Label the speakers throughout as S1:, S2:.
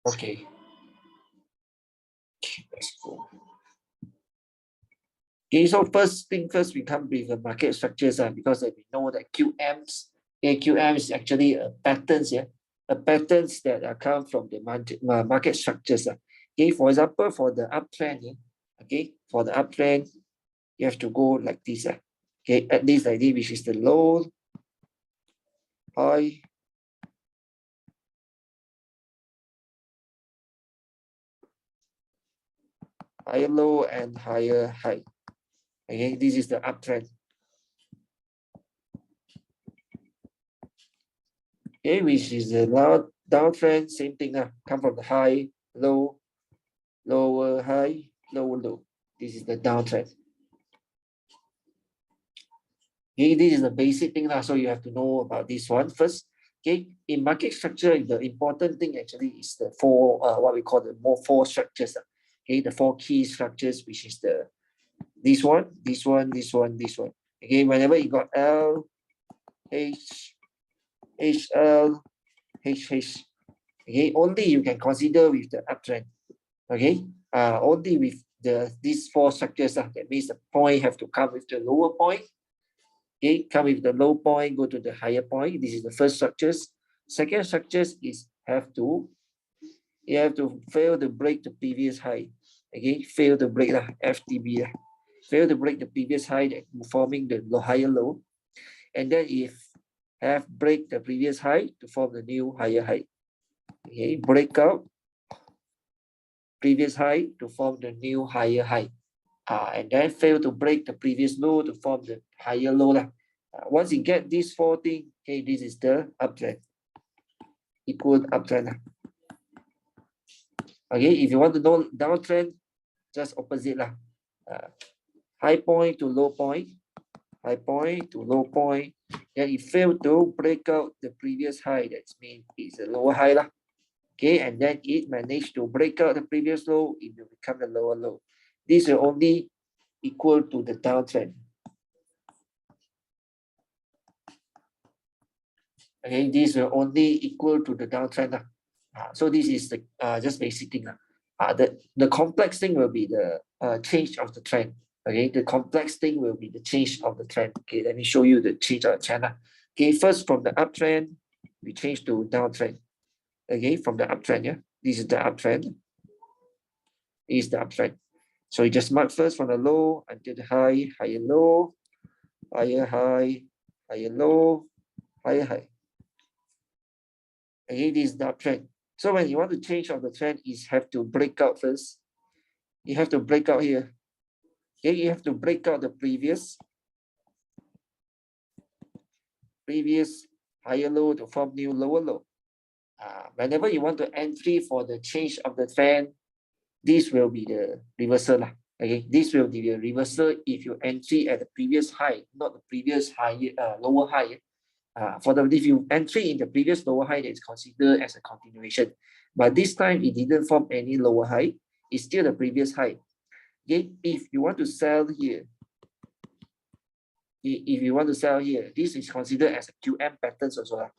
S1: Okay. Let's go. Okay, so first thing first, we come with the market structures because we know that QMs, AQM is actually a patterns, a patterns that come from the market structures. Okay, for example, for the uptrend, okay, for the uptrend, you have to go like this. Okay, at least like this, which is the low, high, higher low, and higher high. Okay, this is the uptrend. Okay, which is the downtrend, same thing. Come from the high, low, lower, high, lower, low. This is the downtrend. Okay, this is the basic thing. So you have to know about this one first. Okay, in market structure, the important thing actually is the four, what we call the four structures. Okay, the four key structures, which is the this one, this one, this one, this one. Okay, whenever you got L, H, HL, HH, okay, only you can consider with the uptrend. Okay, only with these four structures. That means the point have to come with the lower point. Okay, come with the low point, go to the higher point. This is the first structures. Second structures is you have to fail to break the previous high. Okay, fail to break the FTB. Fail to break the previous high, that forming the higher low. And then if have break the previous high to form the new higher high. Okay, break out previous high to form the new higher high. And then fail to break the previous low to form the higher low. Once you get these four things, okay, this is the uptrend. Equal uptrend. Okay, if you want to know downtrend, just opposite. High point to low point, high point to low point. Then it failed to break out the previous high. That means it's a lower high. Okay, and then it managed to break out the previous low, it will become the lower low. This will only equal to the downtrend. Okay, this will only equal to the downtrend. So this is the just basic thing. The complex thing will be the change of the trend. Okay, the complex thing will be the change of the trend. Okay, let me show you the change of the trend. Okay, first from the uptrend, we change to downtrend. Okay, from the uptrend, this is the uptrend. This is the uptrend. So you just mark first from the low until the high, higher low, higher high, higher low, higher high. Okay, this is the uptrend. So when you want to change of the trend, is have to break out first. You have to break out here. Okay, you have to break out the previous higher low to form new lower low. Whenever you want to entry for the change of the trend, this will be the reversal. Okay, this will be the reversal if you entry at the previous high, not the previous high, lower high. If you entry in the previous lower high, it's considered as a continuation. But this time it didn't form any lower high. It's still the previous high. Okay, if you want to sell here, this is considered as a QM patterns also.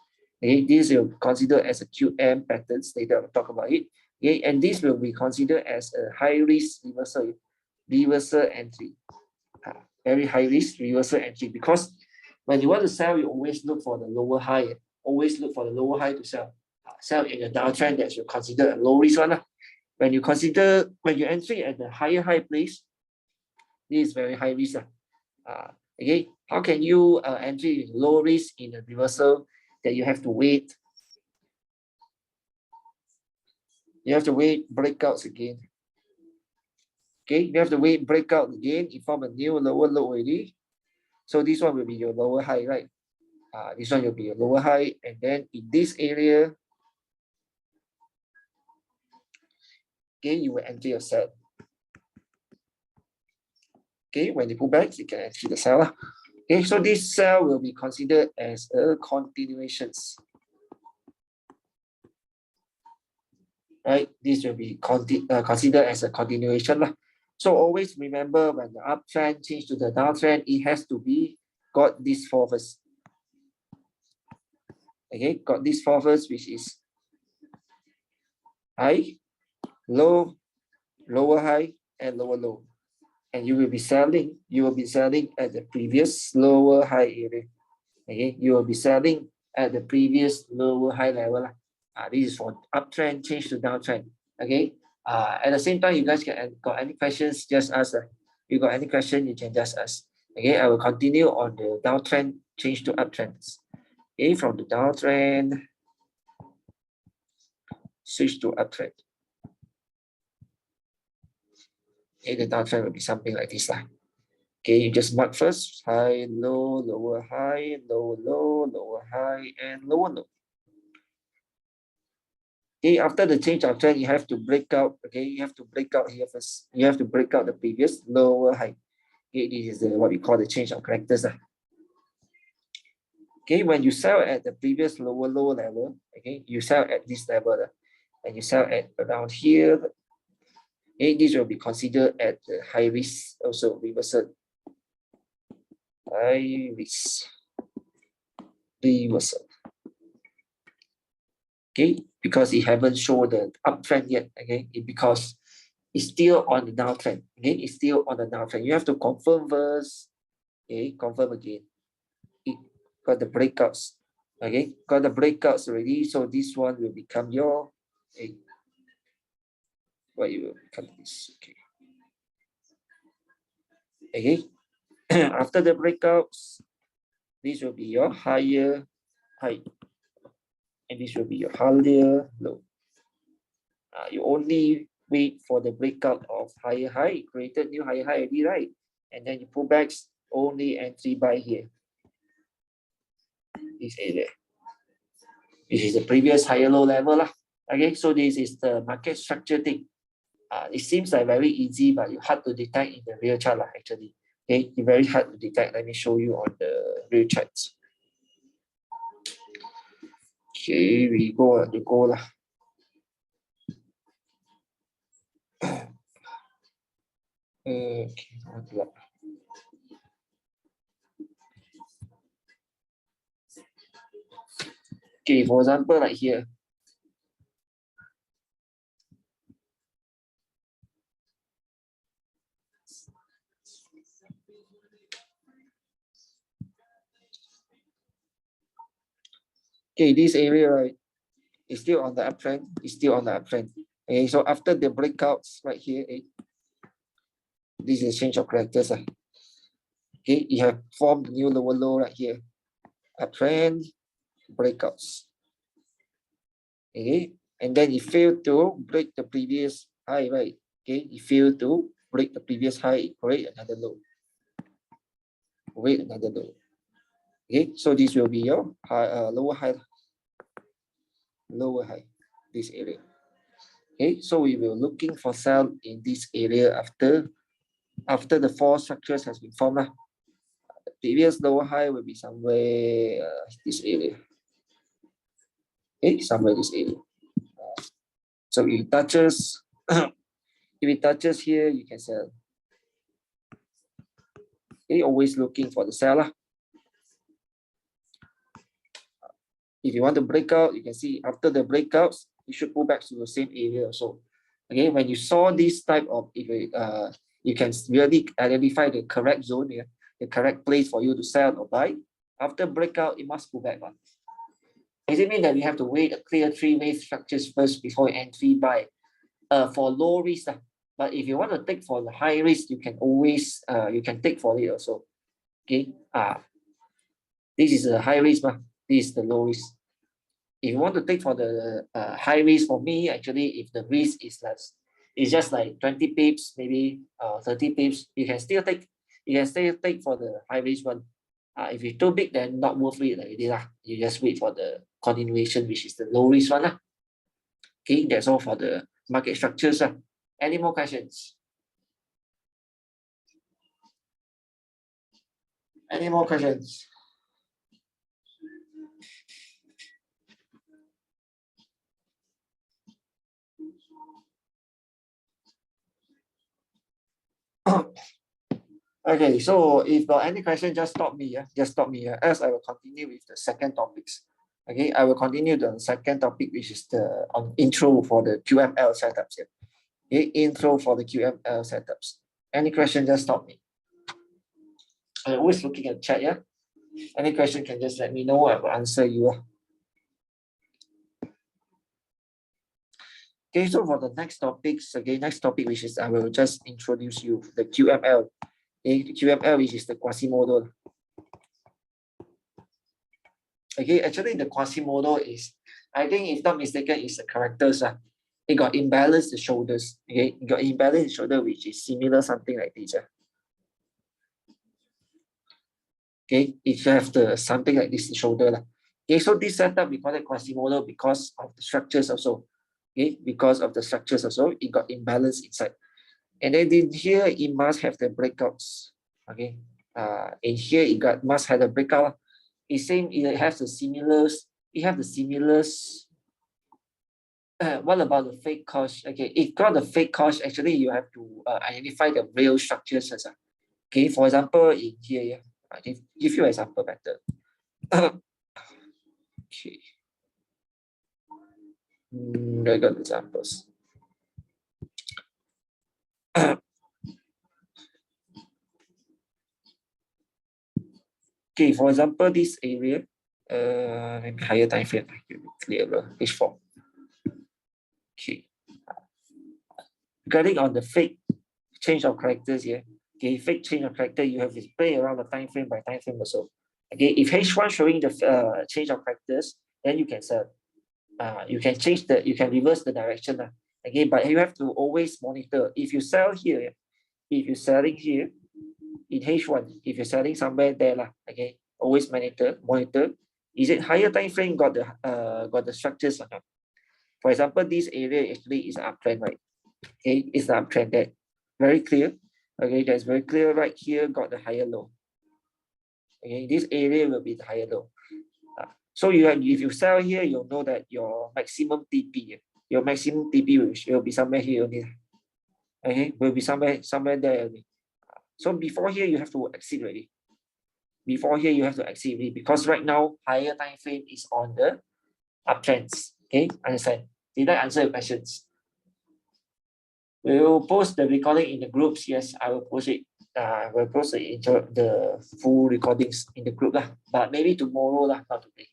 S1: Okay, this will consider as a QM patterns. Later I'll talk about it. Okay, and this will be considered as a high risk reversal entry. Very high risk reversal entry, because when you want to sell, you always look for the lower high. Always look for the lower high to sell. Sell in a downtrend that you consider a low risk one. When you entry at the higher high place, this is very high risk. Okay, how can you entry in low risk in a reversal that you have to wait? You have to wait breakouts again. Okay, you have to wait breakout again. You form a new lower low already. So this one will be your lower high, right? This one will be your lower high, and then in this area, okay, you will enter your sell. Okay, when you pull back, you can enter the sell. Okay, so this sell will be considered as a continuations. Right, this will be considered as a continuation. So always remember, when the uptrend change to the downtrend, it has to be got this four first. Okay, got this four first, which is high, low, lower high, and lower low. And you will be selling at the previous lower high area. Okay, you will be selling at the previous lower high level. This is for uptrend, change to downtrend. Okay. At the same time, you guys got any questions, just ask. You got any question, you can just ask. Okay, I will continue on the downtrend, change to uptrends. Okay, from the downtrend, switch to uptrend. Okay, the downtrend will be something like this. Okay, you just mark first, high, low, lower high, lower low, lower high, and lower low. Okay, after the change of trend, you have to break out. Okay, you have to break out here first. You have to break out the previous lower high. Okay, this is what we call the change of characters. Okay, when you sell at the previous lower low level, okay, you sell at this level, and you sell at around here. Okay, this will be considered at the high risk, also reversal. High risk reversal. Okay, because it haven't shown the uptrend yet. Okay, because it's still on the downtrend. Okay, it's still on the downtrend. You have to confirm first. Okay, confirm again. It got the breakouts. Okay, got the breakouts already. So this one will become your. What you will become this? Okay. Okay. After the breakouts, this will be your higher high, and this will be your higher low. You only wait for the breakout of higher high, created new higher high already, right? And then you pull back, only entry buy here. This area. This is the previous higher low level. Okay, so this is the market structure thing. It seems like very easy, but it's hard to detect in the real chart actually. Okay, it's very hard to detect. Let me show you on the real charts. Okay, we go on the go lah. Okay, okay, for example, like here. Okay, this area, right, is still on the uptrend. It's still on the uptrend. Okay, so after the breakouts right here, this is change of characters. Okay, you have formed new lower low right here. Uptrend, breakouts. Okay, and then it failed to break the previous high, right? Okay, it failed to break the previous high, create another low. Create another low. Okay, so this will be your high, lower high, this area. Okay, so we will looking for sell in this area after the four structures has been formed. The previous lower high will be somewhere this area. Okay, somewhere this area. So if it touches, if it touches here, you can sell. Okay, always looking for the seller. If you want to break out, you can see after the breakouts, you should pull back to the same area also. Okay, when you saw this type of, you can really identify the correct zone here, the correct place for you to sell or buy. After breakout, it must pull back one. Does it mean that we have to wait a clear three-wave structures first before entry buy? For low risk, but if you want to take for the high risk, you can always you can take for it also. Okay, this is a high risk, this is the low risk. If you want to take for the high risk, for me actually, if the risk is less, it's just like 20 pips, maybe 30 pips, you can still take. You can still take for the high risk one. If it's too big, then not worth it already lah. You just wait for the continuation, which is the low risk one lah. Okay, that's all for the market structures. Any more questions? Any more questions? Okay, so if got any question, just stop me. Just stop me. Else I will continue with the second topics. Okay, I will continue the second topic, which is the intro for the QML setups here. Okay, intro for the QML setups. Any question, just stop me. I'm always looking at chat, yeah? Any question can just let me know, I will answer you. Okay, so for the next topics, okay, next topic, which is I will just introduce you the QML. Okay, the QML, which is the Quasimodo. Okay, actually the Quasimodo is, I think if not mistaken, is the characters. It got imbalanced the shoulders. Okay, it got imbalanced shoulder, which is similar something like this. Okay, it have the something like this shoulder. Okay, so this setup we call it Quasimodo because of the structures also. Okay, because of the structures also, it got imbalance inside. And then in here, it must have the breakouts. Okay, in here it got must have the breakout. It's same. It has the similars. It have the similars. What about the fake cost? Okay, if got the fake cost, actually you have to identify the real structures as. Okay, for example, in here, yeah, I give you an example better. Okay. I got examples. Okay, for example, this area, maybe higher time frame, clearer, H4. Okay. Regarding on the fake change of characters here, okay, fake change of character, you have to play around the time frame by time frame also. Okay, if H1 showing the change of characters, then you can sell. You can change you can reverse the direction. Okay, but you have to always monitor. If you sell here, if you're selling here in H1, if you're selling somewhere there, okay, always monitor. Is it higher time frame got the structures or not? For example, this area actually is uptrend, right? Okay, it's the uptrend there. Very clear. Okay, that's very clear right here, got the higher low. Okay, this area will be the higher low. So if you sell here, you'll know that your maximum TP will be somewhere here only. Okay, will be somewhere there only. So before here, you have to exit already. Before here, you have to exit already because right now, higher time frame is on the uptrends. Okay, understand? Did I answer your questions? We will post the recording in the groups. Yes, I will post it. I will post the full recordings in the group but maybe tomorrow not today.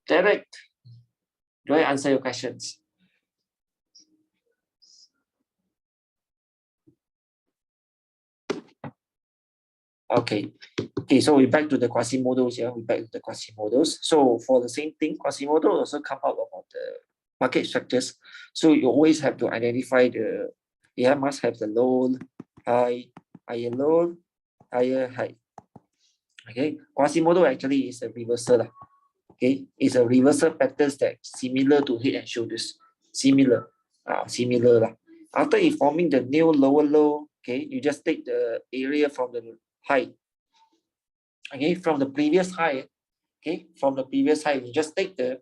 S1: Derek, do I answer your questions? Okay. Okay, so we back to the Quasimodos here. We back to the Quasimodos. So for the same thing, Quasimodo also come out of the market structures. So you always have to identify must have the low, high, higher low, higher high. Okay, Quasimodo actually is a reversal. Okay, it's a reversal patterns that similar to head and shoulders. Similar. After forming the new lower low, okay, you just take the area from the high. Okay, from the previous high, you just take the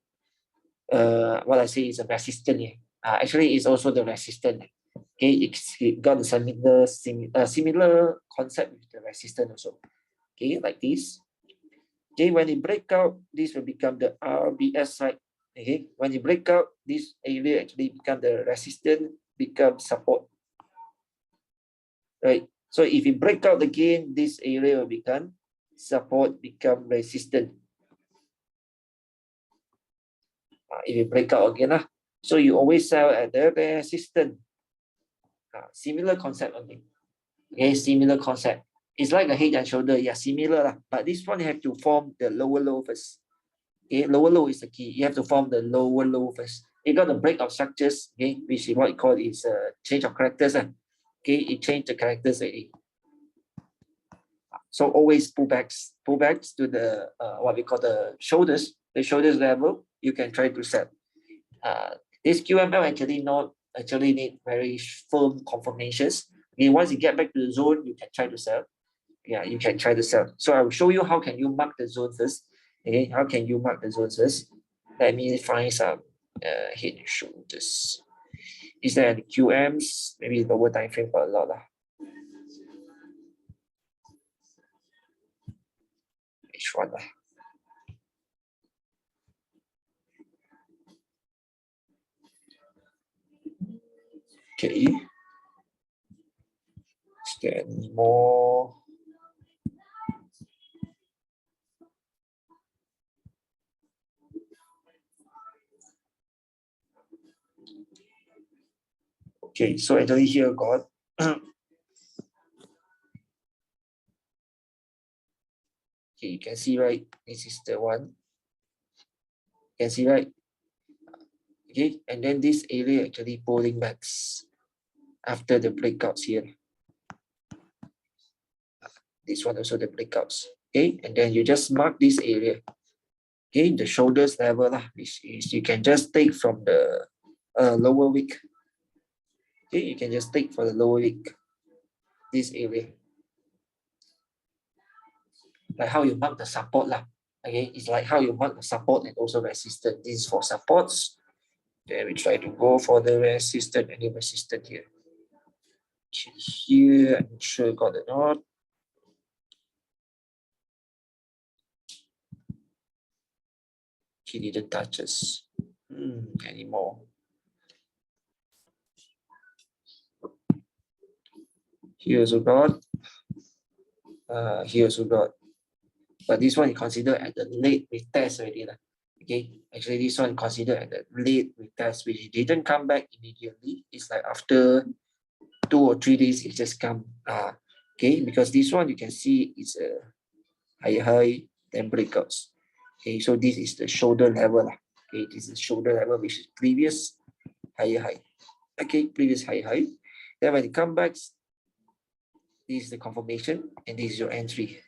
S1: what I say is a resistance here. Actually, it's also the resistance. Okay, it got a similar concept with the resistance also. Okay, like this. Okay, when it break out, this will become the RBS side. Okay, when you break out, this area actually become the resistance, become support. Right. So if you break out again, this area will become support, become resistant. If you break out again, so you always sell at the resistance. Similar concept only. Okay, similar concept. It's like a head and shoulder, yeah, similar but this one you have to form the lower low first. Okay, lower low is the key. You have to form the lower low first. You got the break of structures, okay, which is what you call is a change of characters. Okay, it changed the characters already. So always pullbacks to the what we call the shoulders level. You can try to sell. This QML actually need very firm confirmations. Okay, once you get back to the zone, you can try to sell. Yeah, you can try to sell. So I will show you how can you mark the zone first. Okay, how can you mark the zones first? Let me find some head and shoulders. Is there any QMs? Maybe lower time frame for a lot. Which one? Okay. Is there any more? Okay, so actually here got okay, you can see, right? This is the one. You can see, right? Okay, and then this area actually pulling back after the breakouts here. This one also the breakouts. Okay, and then you just mark this area. Okay, the shoulders level, which is you can just take from the lower wick. Okay, you can just take for the lower wick, this area. Like how you mark the support lah. Okay, it's like how you mark the support and also resistance. This is for supports. Then we try to go for the resistance and the resistance here. Okay, here, I'm sure got it not. He didn't touch us anymore. Here also got. Here also got. But this one is considered at the late retest already. Okay, actually this one considered at the late retest, which didn't come back immediately. It's like after 2 or 3 days, it just come. Okay, because this one you can see it's a high, then breakouts. Okay, so this is the shoulder level. Okay, this is shoulder level, which is previous high. Okay, previous high. Then when it comes back, this is the confirmation, and this is your entry.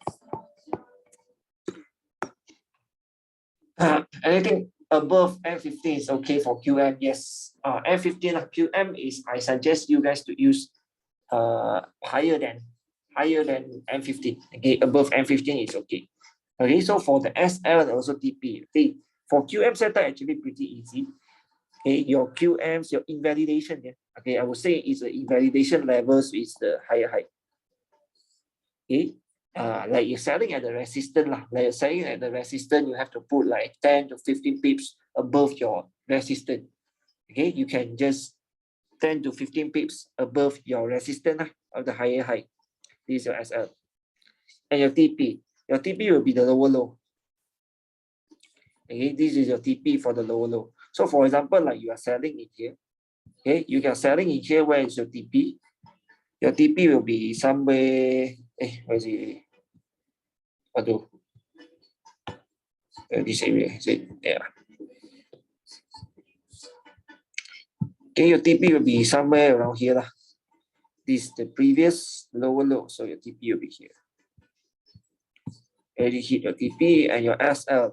S1: Anything above M15 is okay for QM. Yes, M15 QM is, I suggest you guys to use higher than M15. Okay, above M15 is okay. Okay, so for the SL and also TP, okay, for QM setup actually pretty easy. Okay, your QMs, your invalidation, yeah. Okay, I would say it's the invalidation levels is the higher height. Okay, like you're selling at the resistance lah. Like you're selling at the resistance, you have to put like 10 to 15 pips above your resistance. Okay, you can just 10 to 15 pips above your resistance lah, of the higher height. This is your SL. And your TP. Your TP will be the lower low. Okay, this is your TP for the lower low. So for example, like you are selling in here. Okay, you are selling in here, where is your TP? Your TP will be somewhere, where is it? Aduh. This area, is it? Yeah. Okay, your TP will be somewhere around here lah. This is the previous lower low, so your TP will be here. Already hit your TP and your SL.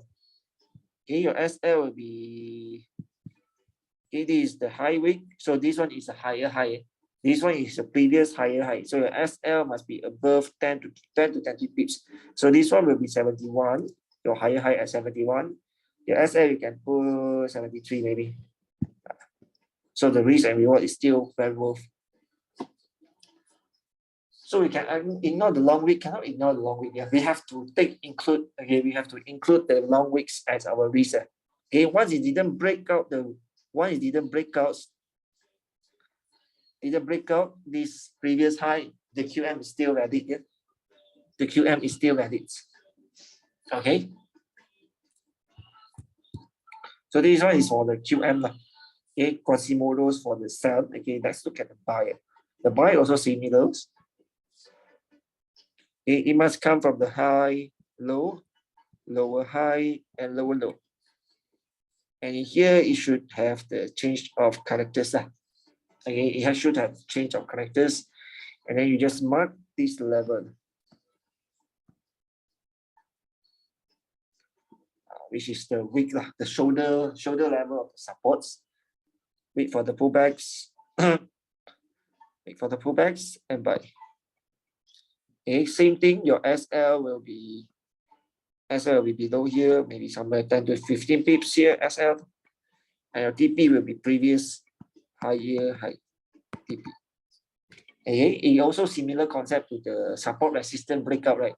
S1: Okay, your SL will be, okay, this is the high wick, so this one is a higher high. This one is a previous higher high, so your SL must be above 10 to 20 pips. So this one will be 71, your higher high at 71. Your SL you can put 73 maybe. So the risk and reward is still very worth. So we can ignore the long week, cannot ignore the long week. Yeah, we have to include the long weeks as our risk. Okay, once it didn't break out this previous high, the QM is still valid. Yeah? The QM is still valid. Okay. So this one is for the QM. Okay, Quasimodo's for the sell. Okay, let's look at the buy. The buy also similar. It must come from the high, low, lower high, and lower low. And in here, it should have the change of characters. Okay, it should have change of characters. And then you just mark this level, which is the wick, the shoulder level of the supports. Wait for the pullbacks. Wait for the pullbacks and buy. Okay, same thing. Your SL will be below here, maybe somewhere 10 to 15 pips here, SL. And your TP will be previous higher high TP. Okay, it also similar concept to the support resistance breakout, right?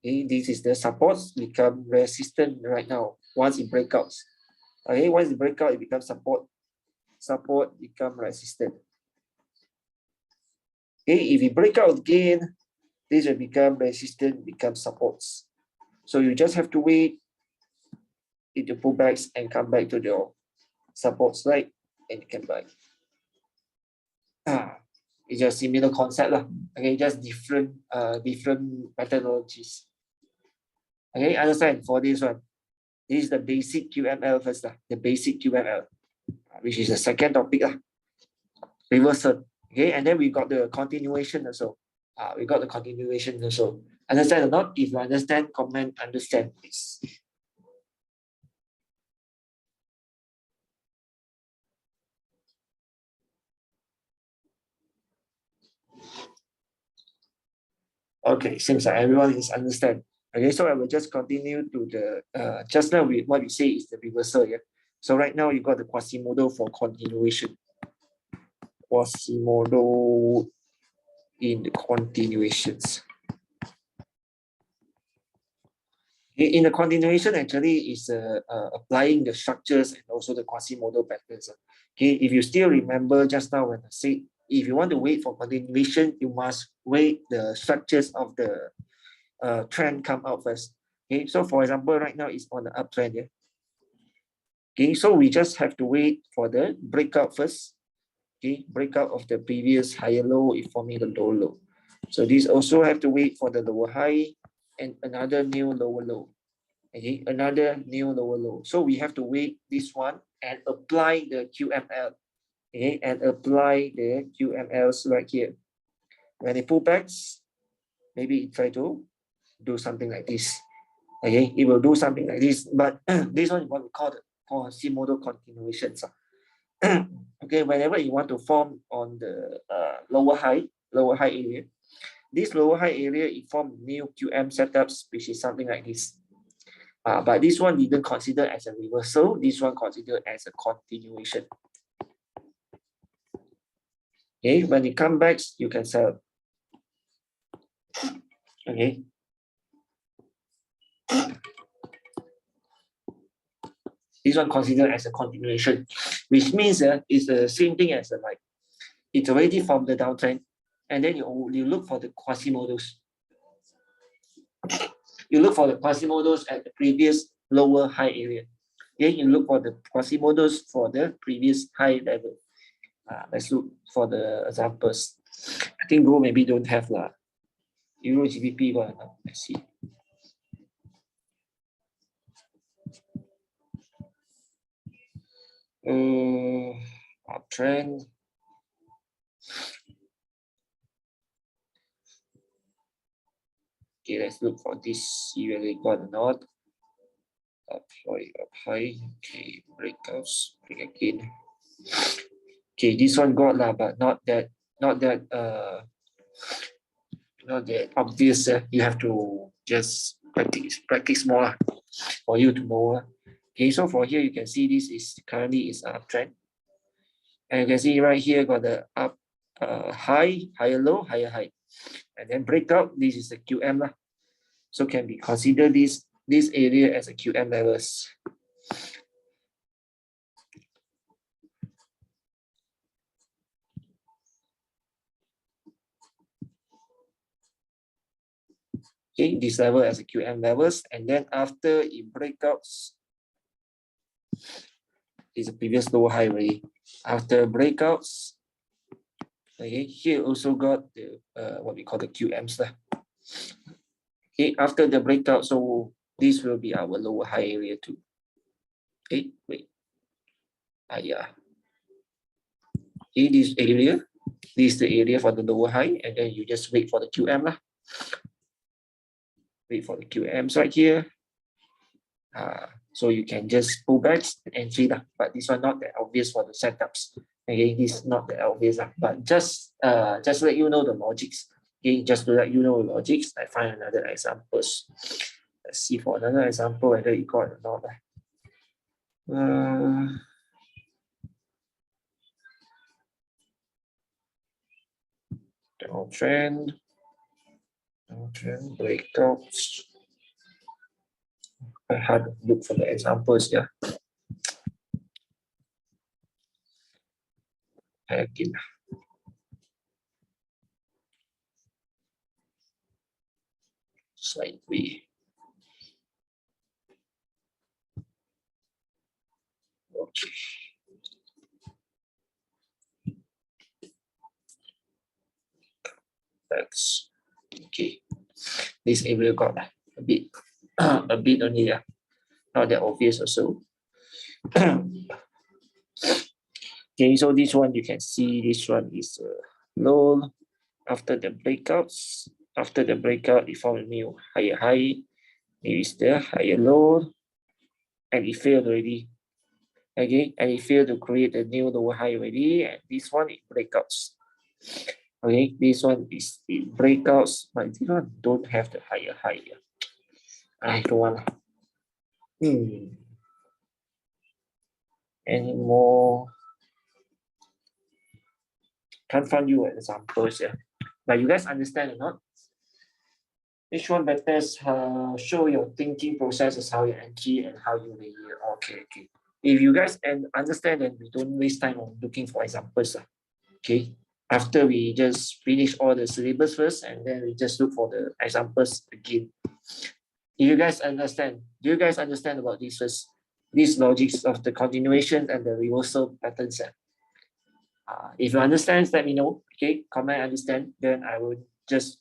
S1: Okay, this is the supports become resistant right now once it breakouts. Okay, once it breakout, it becomes support. support become resistance. Okay, if we break out again, this will become resistance, become supports. So you just have to wait it to pull back and come back to your supports, right? And you can buy. It's just similar concept lah. Okay, just different methodologies. Okay, understand for this one. This is the basic QML first lah. The basic QML, which is the second topic lah. Reversal. Okay, and then we got the continuation also. We got the continuation also. Understand or not? If you understand, comment, understand, please. Okay, seems like everyone is understand. Okay, so I will just continue to the just now what we say is the reversal. Yeah. So right now you got the Quasimodo for continuation. Quasimodo in the continuations. In the continuation, actually is applying the structures and also the Quasimodo patterns. Okay, if you still remember just now when I said, if you want to wait for continuation, you must wait the structures of the trend come out first. Okay, so for example, right now it's on the uptrend. Yeah. Okay, so we just have to wait for the breakout first. Okay, breakout of the previous higher low is forming the lower low. So these also have to wait for the lower high and another new lower low. Okay, another new lower low. So we have to wait this one and apply the QML. Okay, and apply the QMLs right here. When it pull backs, maybe try to do something like this. Okay, it will do something like this, but this one is what we call the Quasimodo continuations. Okay, whenever you want to form on the lower high area, this lower high area, it form new QM setups, which is something like this. But this one didn't consider as a reversal. This one considered as a continuation. Okay, when it comes back, you can sell. Okay. This one considered as a continuation, which means it's the same thing as like it's already from the downtrend, and then you look for the Quasimodos. You look for the Quasimodos at the previous lower high area. Then you look for the Quasimodos for the previous high level. Let's look for the examples. I think Go maybe don't have lah. Euro GBP one. Let's see. Uptrend. Okay, let's look for this. See whether it got or not. Apply up high. Okay, breakouts. Break again. Okay, this one got lah, but not that obvious. You have to just practice more for you to know. Okay, so for here you can see this is currently is uptrend, and you can see right here got the up high, higher low, higher high, and then breakout. This is the QM lah, so can be considered this area as a QM levels. Okay, this level as a QM levels, and then after it breakouts, is a previous lower high already. After breakouts, okay, here also got the what we call the QMs lah. Okay, after the breakout, so this will be our lower high area too. Okay, wait. Yeah. Okay, this is the area for the lower high, and then you just wait for the QM lah. Wait for the QMs right here. So you can just pull back and entry lah. But this one not that obvious for the setups. Okay, this is not that obvious lah. But just let you know the logics. Okay, just to let you know the logics. I find another examples. Let's see for another example whether you got or not. Downtrend breakouts. I had to look for the examples, yeah. again. Slide 3. Okay. That's okay. This area got a bit only, yeah. Not that obvious also. Okay, so this one you can see this one is low. After the breakouts, after the breakout, it found a new higher high. Here is the higher low, and it failed already. Okay, and it failed to create a new lower high already. And this one it breakouts. Okay, this one is it breakouts, but this one don't have the higher high. I don't want. Any more? Can't find you examples here. Now you guys understand or not? Which one better show your thinking processes, how you entry and how you layer. Okay. If you guys understand, then we don't waste time on looking for examples. Okay. After we just finish all the syllabus first, and then we just look for the examples again. If you guys understand, do you guys understand about this first? These logics of the continuation and the reversal patterns. If you understand, let me know. Okay, comment understand, then I will just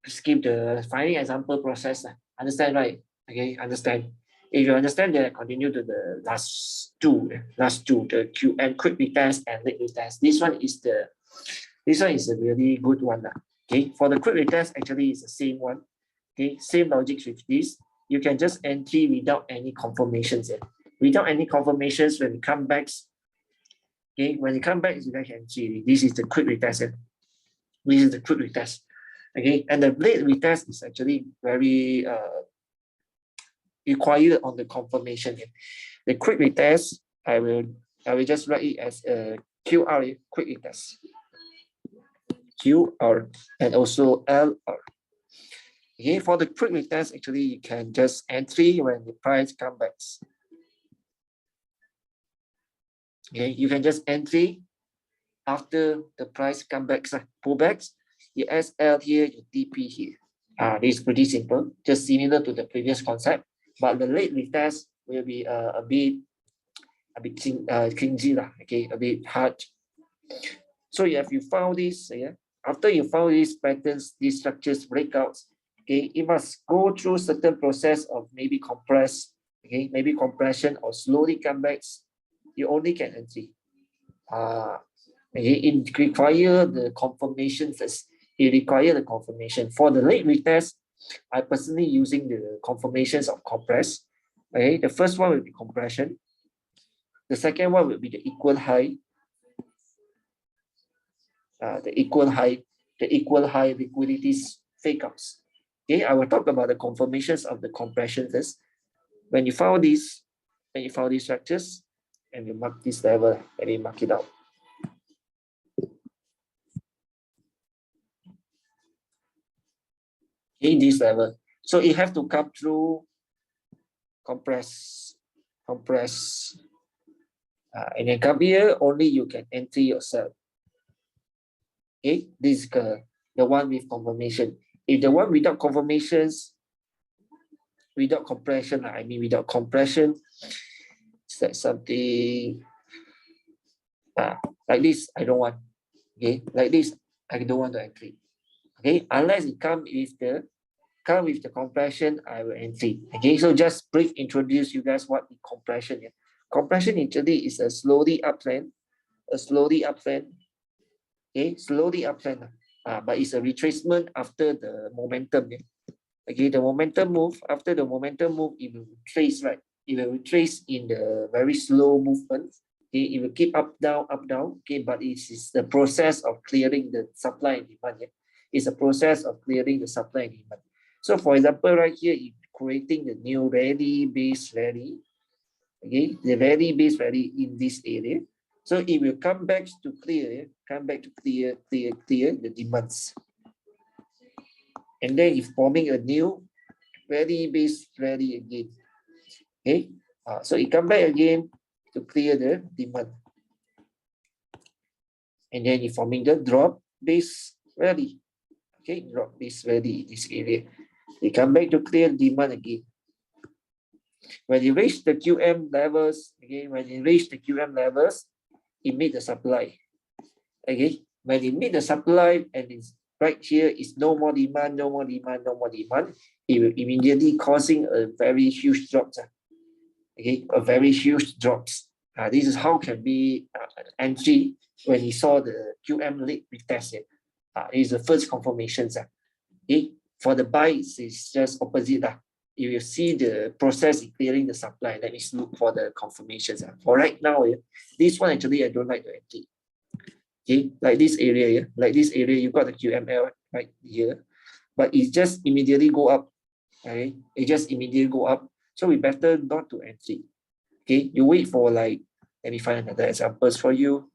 S1: skip the finding example process. Understand, right? Okay, understand. If you understand, then I continue to the last two, the QN quick retest and late retest. This one is a really good one. Okay, for the quick retest, actually it's the same one. Okay, same logic with this. You can just entry without any confirmations. Without any confirmations, when it comes back, okay, when it comes back, you guys can see this is the quick retest. This is the quick retest. Okay, and the late retest is actually very required on the confirmation. The quick retest, I will just write it as a QR quick retest. QR and also LR. Okay, for the quick retest, actually you can just entry when the price comes back. Okay, you can just entry after the price comes back, pullbacks. Your SL here, your TP here. This is pretty simple, just similar to the previous concept, but the late retest will be a bit cringy, okay, a bit hard. So if you found this, after you found these patterns, these structures, breakouts, okay, it must go through certain process of maybe compress, okay, maybe compression or slowly comebacks. You only can entry. It require the confirmation first. It require the confirmation. For the late retest, I personally using the confirmations of compress. Okay, the first one will be compression. The second one will be the equal high. The equal high liquidities fake ups. Okay, I will talk about the confirmations of the compression first. When you found these structures, and you mark this level, and you mark it out. In this level, so it have to come through compress, and then come here, only you can entry yourself. Okay, this is the one with confirmation. If the one without confirmations, without compression, without compression, it's like something like this, I don't want. Okay, like this, I don't want to entry. Okay, unless it come with the compression, I will entry. Okay, so just brief introduce you guys what the compression is. Compression actually is a slowly uptrend, okay, slowly uptrend, but it's a retracement after the momentum. Okay, the momentum move, after the momentum move, it will retrace, right? It will retrace in the very slow movement. Okay, it will keep up, down, okay, but it is the process of clearing the supply and demand. Yeah? It's a process of clearing the supply and demand. So for example, right here, creating the new rally base rally, okay, the rally base rally in this area. So it will come back to clear the demands. And then it's forming a new rally base rally again. Okay, so it come back again to clear the demand. and then you're forming the drop base rally. Okay, drop base rally in this area. They come back to clear demand again. When you reach the QM levels, again, when you reach the QM levels, it meet the supply. Okay, when it meet the supply and it's right here is no more demand, no more demand, no more demand, it will immediately causing a very huge drop. Okay, a very huge drops. This is how can be entry when you saw the QM late retest. This is the first confirmations. Okay, for the buys, it's just opposite. You will see the process in clearing the supply. Let me look for the confirmations. For right now, this one actually I don't like to entry. Okay, like this area, like this area, you got the QML right here, but it just immediately go up. Okay, it just immediately go up. So we better not to entry. Okay, you wait for like, let me find another examples for you.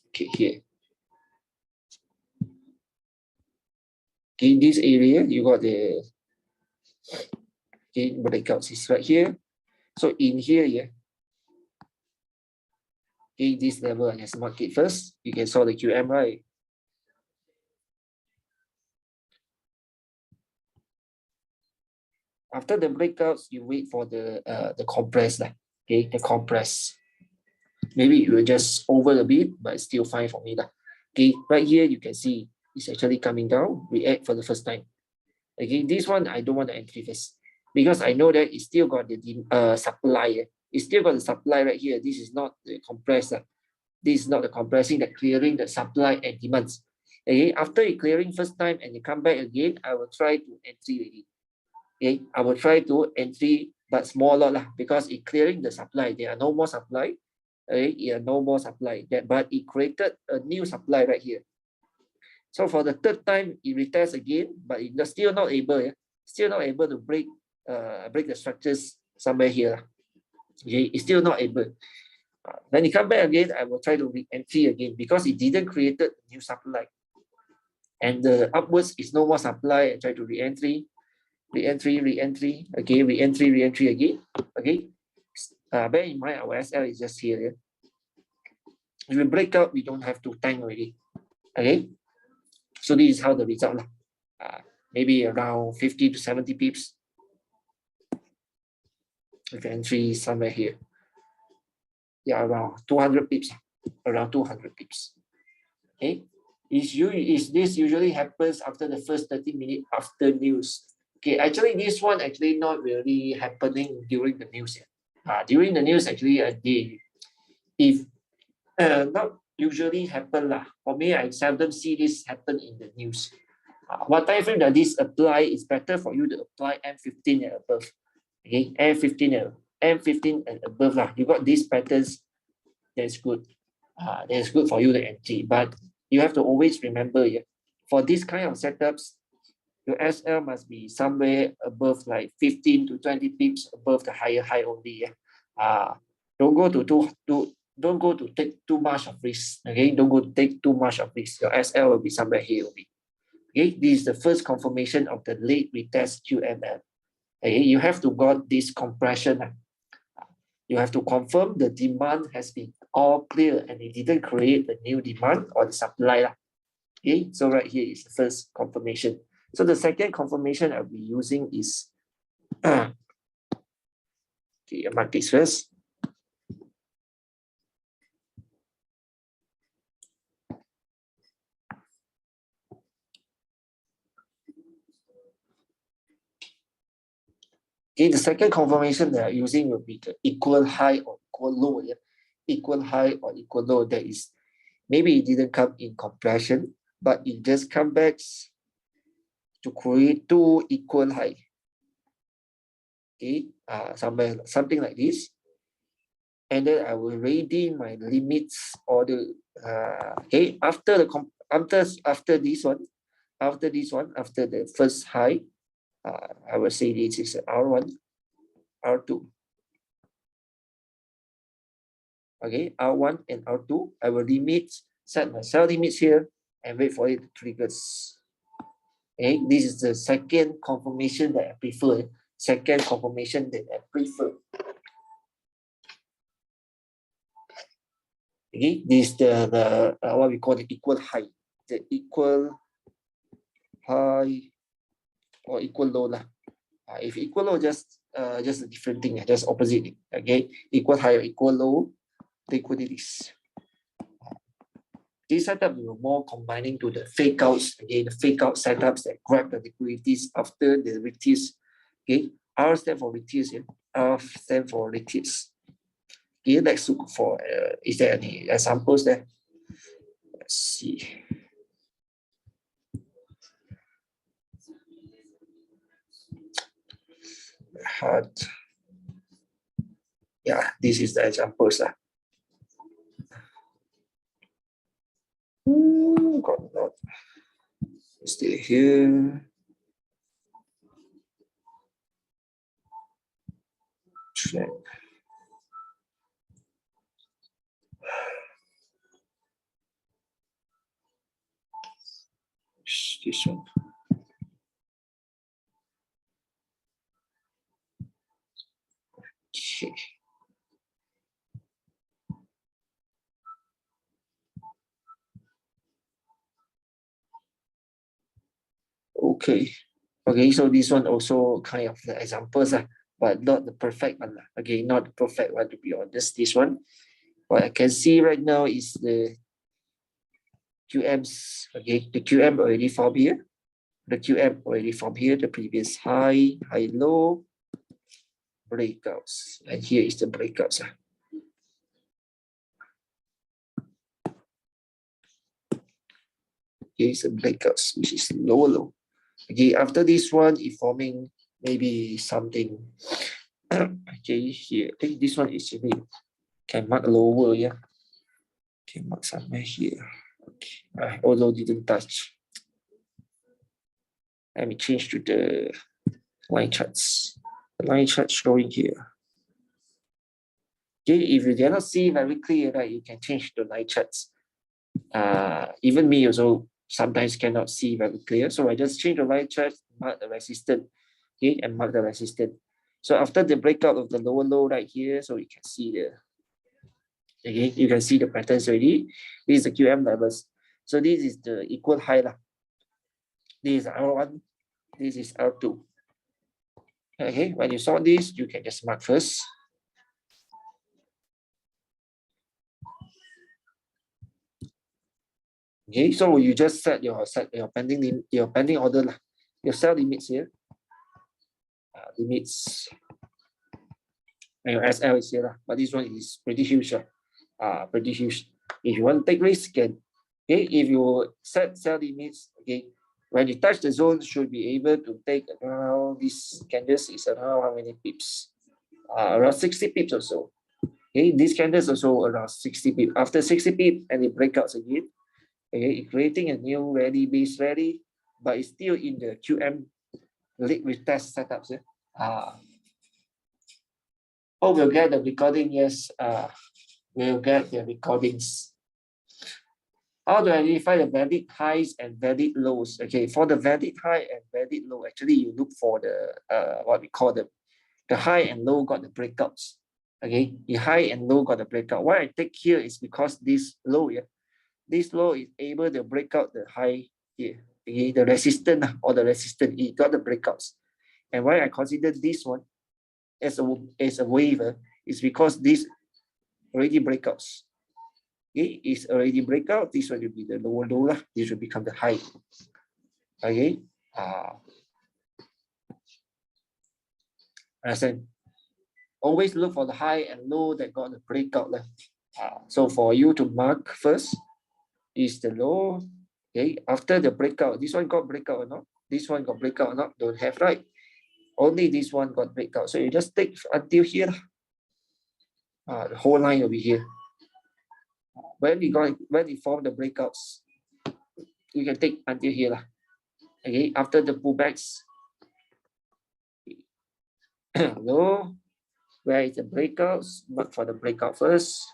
S1: Okay, here. Okay, in this area, you got the breakouts is right here. So in here, okay, this level I just mark it first. You can saw the QM, right? After the breakouts, you wait for the compress, okay, the compress. Maybe you will just over a bit, but it's still fine for me. Okay, right here you can see it's actually coming down, react for the first time. Okay, this one I don't want to entry first because I know that it still got the supply. It still got the supply right here. This is not the compressor. This is not the compressing that clearing the supply and demands. Okay, after it clearing first time and you come back again, I will try to entry again. Okay, I will try to entry but smaller because it clearing the supply. There are no more supply. Okay, yeah, no more supply. But it created a new supply right here. So for the third time, it retests again, but it's still not able, still not able to break the structures somewhere here. Okay, it's still not able. When it come back again, I will try to re-entry again because it didn't create a new supply. And the upwards is no more supply. I try to re-entry, re-entry, re-entry, okay, re-entry, re-entry again. Okay. Bear in mind our SL is just here. Yeah? If we break out, we don't have to tank already. Okay. So this is how the result. Maybe around 50 to 70 pips. With entry somewhere here. Yeah, around 200 pips. Around 200 pips. Okay. This usually happens after the first 30 minutes after news. Okay, actually this one actually not really happening during the news. During the news, actually, if not usually happen lah. For me, I seldom see this happen in the news. What time frame does this apply? It's better for you to apply M15 and above. Okay, M15 and above lah. You got these patterns. That's good. That's good for you to entry. But you have to always remember, for this kind of setups, your SL must be somewhere above like 15 to 20 pips above the higher high only. Don't go to take too much of risk. Okay, don't go to take too much of risk. Your SL will be somewhere here only. Okay, this is the first confirmation of the late retest QML. Okay, you have to got this compression. You have to confirm the demand has been all clear and it didn't create the new demand or the supply. Okay, so right here is the first confirmation. So the second confirmation I'll be using is okay, I mark this first. Okay, the second confirmation that I'm using will be the equal high or equal low. Yeah? Equal high or equal low. That is, maybe it didn't come in compression, but it just come back to create two equal high. Okay, something like this. And then I will ready my limits order. Okay, after this one, after the first high, I will say this is R1, R2. Okay, R1 and R2. I will set my sell limits here and wait for it to triggers. Okay, this is the second confirmation that I prefer. Second confirmation that I prefer. Okay, this is the what we call the equal high. The equal high or equal low lah. If equal low, just a different thing, just opposite. Okay, equal high or equal low liquidities. This setup will more combining to the fake outs. Again, the fake out setups that grab the liquidities after the retest. Okay, R stand for retest. Yeah? R stand for retest. Okay, let's look for. Is there any examples there? Let's see. Hard. Yeah, this is the examples lah. Got not. Stay here. Check. This one. Okay. Okay. Okay, so this one also kind of the examples, but not the perfect one. Okay, not the perfect one to be honest. This one, what I can see right now is the QMs. Okay, the QM already formed here. The QM already formed here. The previous high, high, low, breakouts, and here is the breakouts. Here is the breakouts, which is lower low. Okay, after this one, if forming maybe something. Okay, here I think this one is really can mark lower, yeah. Can mark somewhere here. Okay, although didn't touch. Let me change to the line charts. The line chart showing here. Okay, if you cannot see very clear, right, you can change the line charts. Even me also sometimes cannot see very clear. So I just change the line chart, mark the resistance, okay, and mark the resistance. So after the breakout of the lower low right here, so you can see the, okay, you can see the patterns already. This is the QM levels. So this is the equal high lah. This is R1, this is R2. Okay, when you saw this, you can just mark first. Okay, so you just set your pending order lah. Your sell limits here. Limits. And your SL is here lah. But this one is pretty huge. Pretty huge. If you want to take risk, can. Okay, if you set sell limits, okay, when you touch the zone, should be able to take around this candles is around how many pips? Around 60 pips or so. Okay, this candles also around 60 pips. After 60 pips, and it breakouts again. Okay, creating a new rally, base rally, but it's still in the QM leg retest setups. Oh, we'll get the recording. Yes, we'll get the recordings. How to identify the valid highs and valid lows? Okay, for the valid high and valid low, actually you look for the what we call the high and low got the breakouts. Okay, the high and low got the breakout. What I take here is because this low, yeah, this low is able to break out the high here. Okay, the resistance or the resistance, it got the breakouts. And why I consider this one as a waiver is because this already breakouts. Okay, it's already breakout. This one will be the lower low. This will become the high. Okay. Understand? Always look for the high and low that got the breakout. So for you to mark first is the low. Okay. After the breakout, this one got breakout or not? This one got breakout or not? Don't have, right? Only this one got breakout. So you just take until here. The whole line will be here. When we form the breakouts, you can take until here. Okay, after the pullbacks, low, where is the breakouts? Look for the breakout first.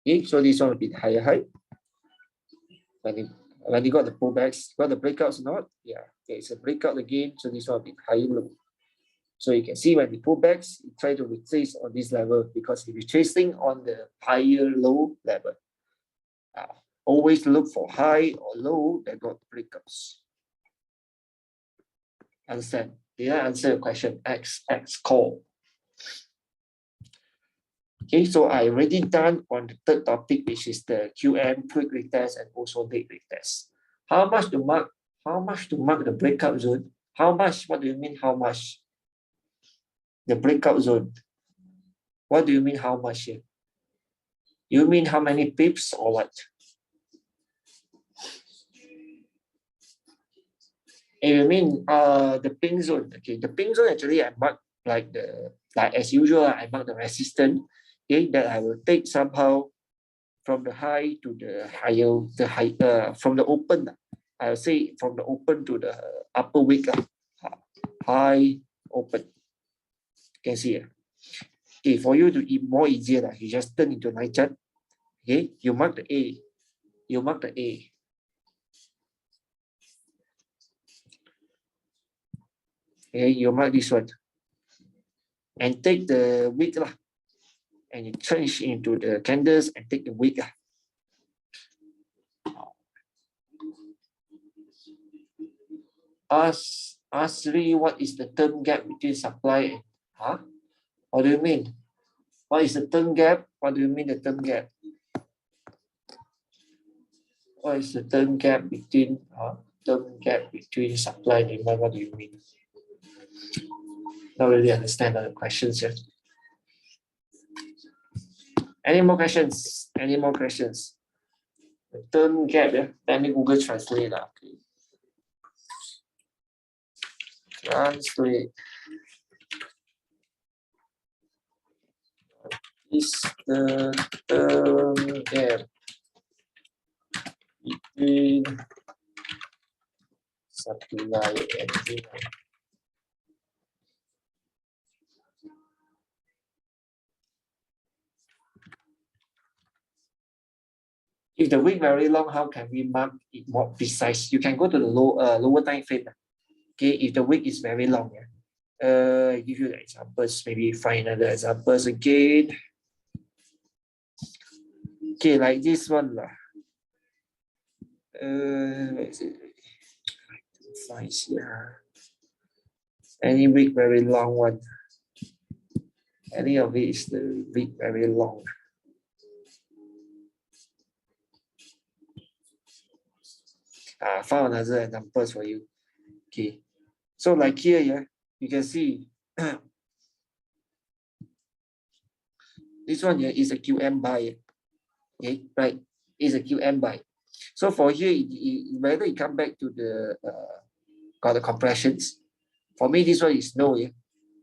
S1: Okay, so this one will be the higher high. when you got the pullbacks, got the breakouts or not? Yeah, okay, it's a breakout again. So this one a bit higher low. So you can see when the pullbacks, you try to retrace on this level because you're retracing on the higher low level. Always look for high or low that got breakouts. Understand? Did I answer your question? X call. Okay, so I already done on the third topic, which is the QM, quick retest, and also late retest. How much to mark? How much to mark the breakout zone? How much? What do you mean? How much? The breakout zone. What do you mean? How much here? You mean how many pips or what? You mean the pink zone? Okay, the pink zone actually I mark like as usual. I mark the resistance. Okay, that I will take somehow from the high to the higher, from the open. I'll say from the open to the upper wick. High open. You can see. Okay, for you to be more easier, you just turn into line chart. Okay, you mark the A. You mark the A. Okay, you mark this one. And take the wick lah. And you change into the candles and take the wick lah. Ask me what is the term gap between supply and what do you mean? What is the term gap? What do you mean the term gap? What is the term gap between supply and demand? What do you mean? Not really understand the questions here. Any more questions? Any more questions? The term gap, yeah. Let me Google Translate. Okay. Translate. Is the term gap between supply and demand? If the wick very long, how can we mark it more precise? You can go to the lower time frame. Okay, if the wick is very long, yeah. Give you the examples. Maybe find another examples again. Okay, like this one lah. Where is it? Find here. Any wick very long one. Any of it is the wick very long. Found another examples for you. Okay, so like here, yeah, you can see this one here is a QM buy. Okay, right, is a QM buy. So for here, whether it come back to the got the compressions. For me, this one is no. Yeah,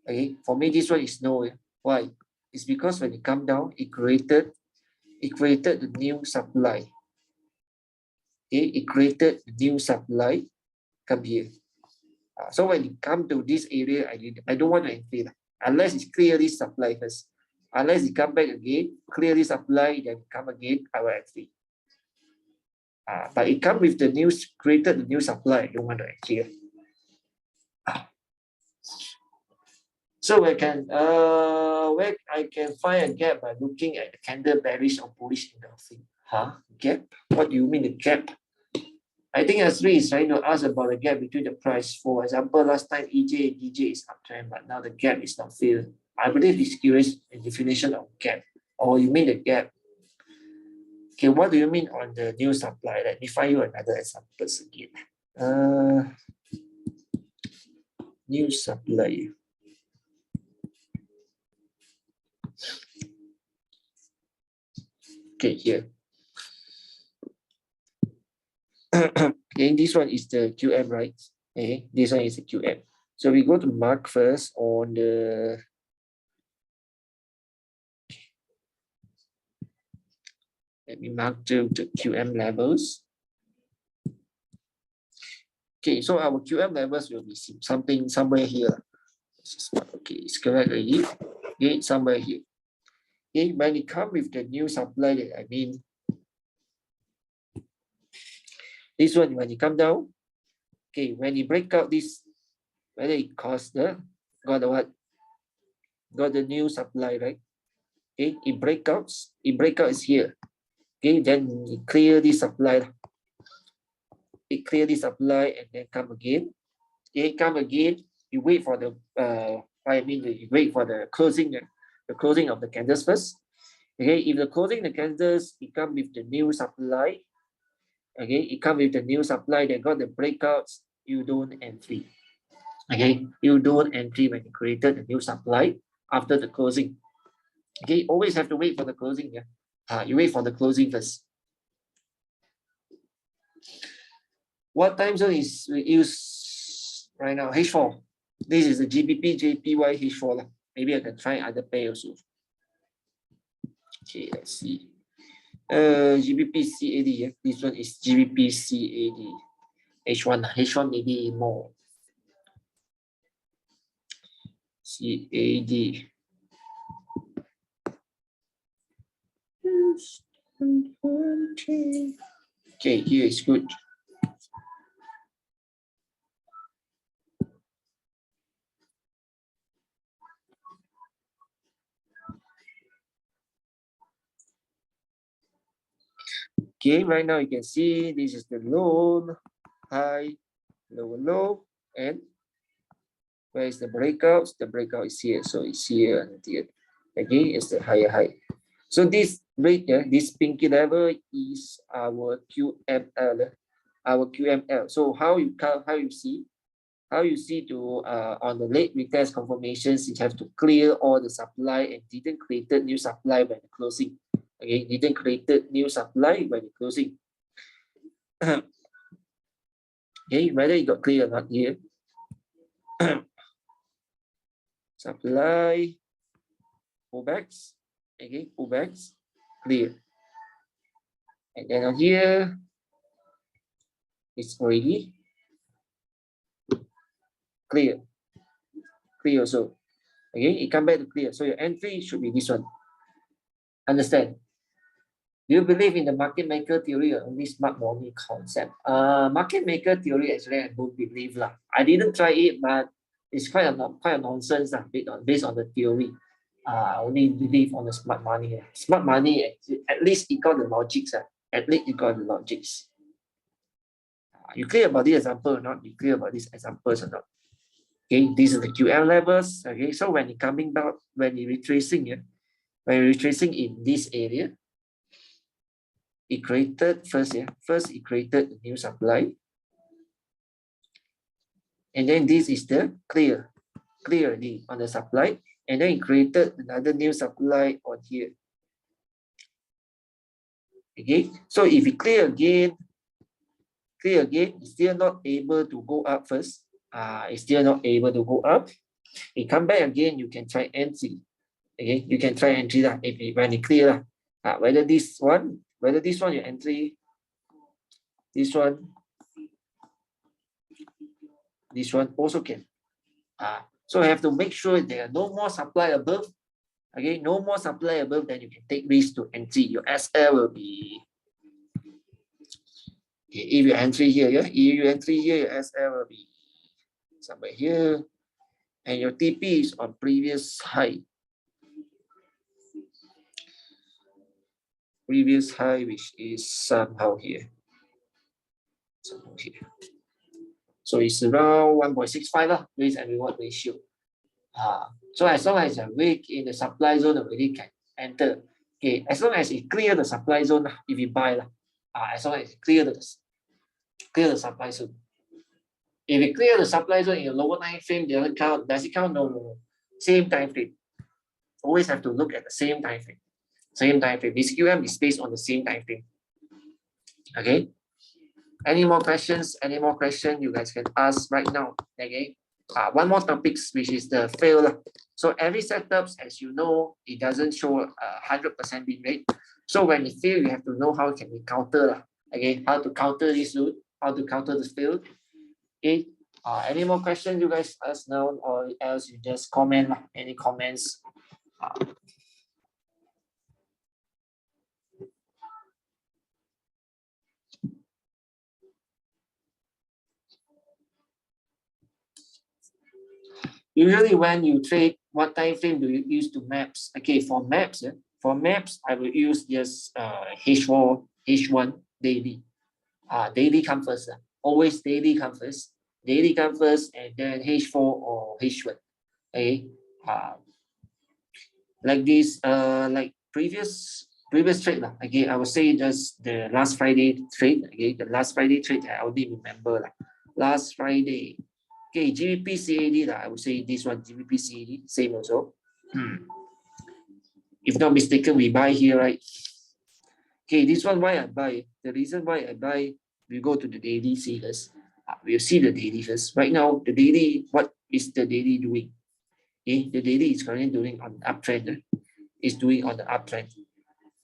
S1: okay. For me, this one is no. Yeah. Why? It's because when it come down, it created the new supply. Okay, it created the new supply. Come here. So when it come to this area, I don't want to enter unless it's clearly supply first. Unless it come back again, clearly supply, then come again, I will enter. But it come with the new created the new supply. I don't want to enter. So where I can find a gap by looking at the candle bearish or bullish engulfing. Gap? What do you mean the gap? I think Asri is trying to ask about the gap between the price. For example, last time EJ and DJ is uptrend, but now the gap is not filled. I believe he's curious in definition of gap. Or you mean the gap? Okay, what do you mean on the new supply? Let me find you another examples again. New supply. Okay, here. Okay, this one is the QM, right? Okay, this one is the QM. So we go to mark first on the let me mark to the QM levels. Okay, so our QM levels will be something somewhere here. Okay, it's correct already. Okay, somewhere here. Okay, when it comes with the new supply, I mean, This one, when you come down, okay, when you break out this, whether it caused got the what? Got the new supply, right? Okay, it break is here. Okay, then you clear this supply. It clear this supply and then come again. Okay, come again. You wait for the you wait for the closing of the candles first. Okay, if the closing the candles, it come with the new supply. Okay, it come with the new supply. They got the breakouts. You don't entry. Okay, you don't entry when you created the new supply after the closing. Okay, always have to wait for the closing. Yeah, you wait for the closing first. What time zone is used right now? H4. This is the GBP JPY H4 lah. Maybe I can try other pair also. Okay, let's see. GBP CAD. Yeah, this one is GBP CAD. H1. H1 maybe more. CAD. Okay, here is good. Okay, right now you can see this is the low, high, low, low, and where is the breakouts? The breakout is here, so it's here and here. Again, it's the higher high. So this rate, this pinky level is our QML, our QML. So how you see to on the late retest confirmations, you have to clear all the supply and didn't create new supply when closing. Okay, didn't create new supply when closing. Okay, whether it got clear or not here. Supply, pullbacks, okay, pullbacks, clear. And then on here, it's already clear. Clear also. Okay, it come back to clear. So your entry should be this one. Understand? Do you believe in the market maker theory or only smart money concept? Market maker theory actually I don't believe lah. I didn't try it, but it's quite a nonsense based on the theory. I only believe on the smart money. Smart money, at least it got the logics. At least it got the logics. You clear about this example or not? You clear about these examples or not? Okay, these are the QL levels. Okay, so when you're coming back, when you're retracing, when you're retracing in this area, it created first, it created a new supply. And then this is the clear on the supply. And then it created another new supply on here. Okay, so if you clear again, it's still not able to go up first. It's still not able to go up. You come back again, you can try entry. Okay, you can try entry that when it clear. Whether this one you entry, this one also can. So you have to make sure there are no more supply above. Okay, no more supply above, then you can take risk to entry. Your SL will be, okay, if you entry here, if you entry here, your SL will be somewhere here, and your TP is on previous high. Previous high, which is somehow here. So it's around 1.65 risk and reward ratio. So as long as you're weak in the supply zone, already can enter. Okay, as long as it clear the supply zone, if you buy, as long as it clear the supply zone. If you clear the supply zone in the lower time frame, doesn't count. Does it count? No. Same time frame. Always have to look at the same time frame. Same time frame. This QM is based on the same time frame. Okay. Any more questions? You guys can ask right now. Okay. One more topics, which is the fail. So every setups, as you know, it doesn't show a 100% win rate. So when you fail, you have to know how can we counter. Okay, how to counter this loot, how to counter this fail. Okay. Any more questions you guys ask now, or else you just comment. Any comments? Usually when you trade, what time frame do you use to maps? Okay, for maps, I will use just H4, H1 daily. Daily come first. Always daily come first. Daily come first and then H4 or H1. Okay. Like this, like previous trade. Okay, I would say just the last Friday trade. Okay, the last Friday trade I only remember. Last Friday. Okay, GBP CAD, I would say this one, GBP CAD, same also. If not mistaken, we buy here, right? Okay, this one, why I buy? The reason why I buy, we go to the daily, see first. We'll see the daily first. Right now, the daily, what is the daily doing? Okay, the daily is currently doing on the uptrend. It's doing on the uptrend.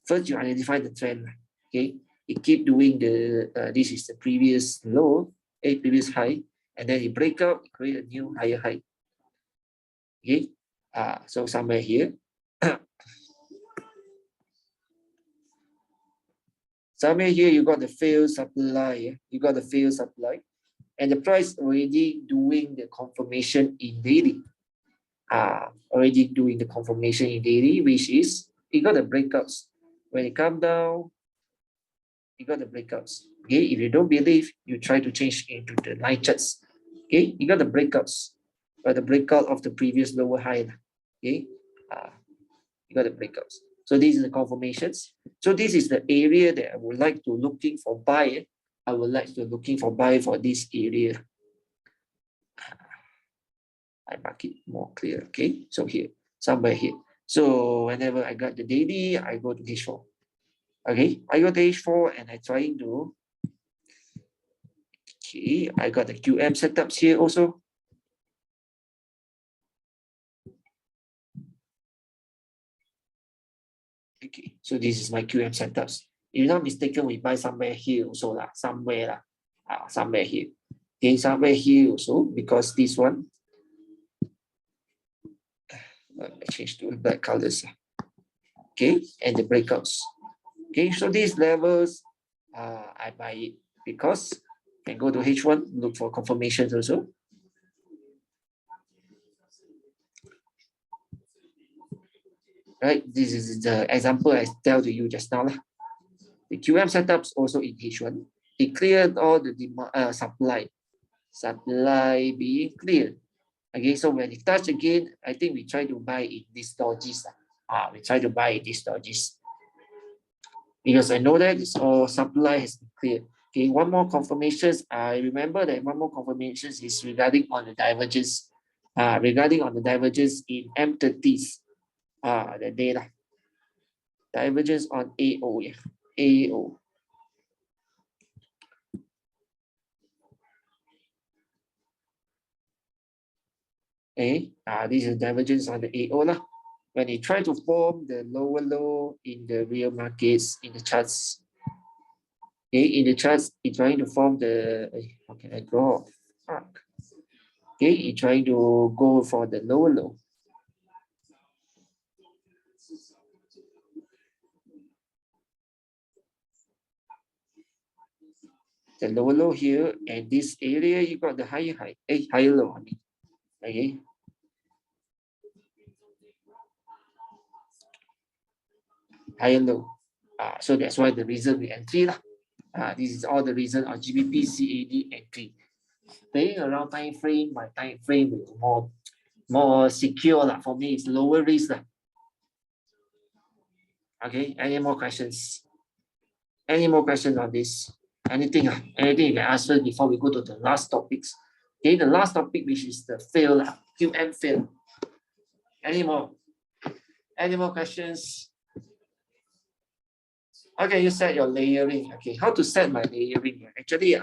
S1: First, you identify the trend. Okay, it keep doing the, this is the previous low, previous high, and then it break out, create a new higher high. Okay, so somewhere here. Somewhere here you got the failed supply. You got the failed supply, and the price already doing the confirmation in daily. Already doing the confirmation in daily, which is you got the breakouts. When it come down, you got the breakouts. Okay, if you don't believe, you try to change into the line charts. Okay, you got the breakouts, but the breakout of the previous lower high. Okay, you got the breakouts. So these are the confirmations. So this is the area that I would like to looking for buy. I would like to looking for buy for this area. I mark it more clear. Okay, so here, somewhere here. So whenever I got the daily, I go to H4. Okay, I go to H4 and I trying to. Okay, I got the QM setups here also. Okay, so this is my QM setups. If you're not mistaken, we buy somewhere here also lah, somewhere here. Okay, somewhere here also, because this one, let me change to black colors. Okay, and the breakouts. Okay, so these levels, I buy it because I can go to H1, look for confirmations also. Right, this is the example I tell to you just now lah. The QM setups also in H1. It cleared all the demand, supply being cleared. Okay, so when it touch again, I think we try to buy in these dodges. We try to buy in these dodges. Because I know that it's all supply has been cleared. Okay, one more confirmations. I remember that one more confirmations is regarding on the divergence. Regarding on the divergence in M30s. The data. Divergence on AO. Yeah. AO. Okay, this is divergence on the AO lah. When it try to form the lower low in the real markets in the charts. Okay, in the charts, it's trying to form the, how can I draw? Okay, it's trying to go for the lower low. The lower low here, and this area, you got the higher high, higher low, I mean. Okay. Higher low. So that's why the reason we entry lah. This is all the reason of GBP CAD entry. Playing around time frame, my time frame is more secure lah. For me, it's lower risk lah. Okay, any more questions? Any more questions on this? Anything? Anything you can ask first before we go to the last topics? Okay, the last topic, which is the fail, QM fail. Any more? Any more questions? Okay, you set your layering. Okay, how to set my layering? Actually,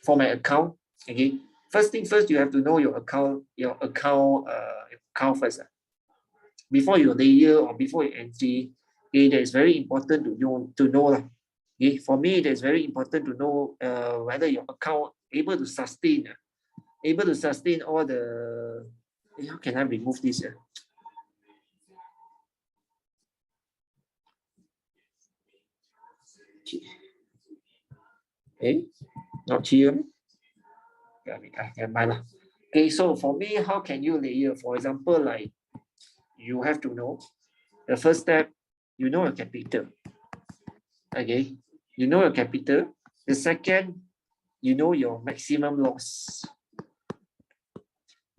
S1: for my account, okay, first thing first, you have to know your account first. Before you layer or before you entry, okay, that is very important to know. Okay, for me, that's very important to know whether your account able to sustain all the. How can I remove this? Okay, not here. Never mind lah. Okay, so for me, how can you layer? For example, like you have to know the first step, you know your capital. Okay, you know your capital. The second, you know your maximum loss.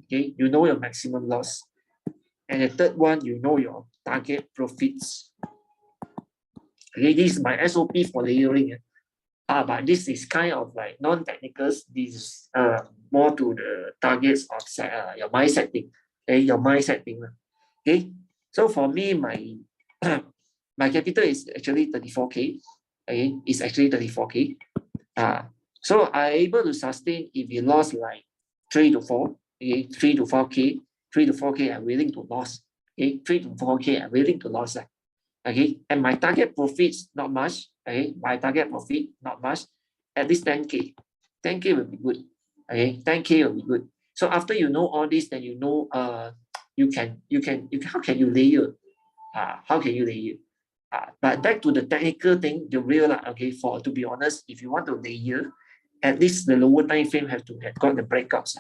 S1: Okay, you know your maximum loss. And the third one, you know your target profits. Okay, this is my SOP for layering. But this is kind of like non-technicals. This is more to the targets of your mindset thing. Okay, your mindset thing. Okay, so for me, my my capital is actually 34K. Okay, it's actually 34K. So I'm able to sustain if you lost like 3 to 4, okay, 3 to 4K, 3 to 4K, I'm willing to lose. Okay, 3 to 4K, I'm willing to lose. Okay, and my target profits not much. Okay, my target profit not much, at least 10K. 10K will be good. Okay, 10K will be good. So after you know all this, then you know you can how can you layer? How can you layer? But back to the technical thing, the real okay, for to be honest, if you want to layer, at least the lower time frame have to have got the breakouts.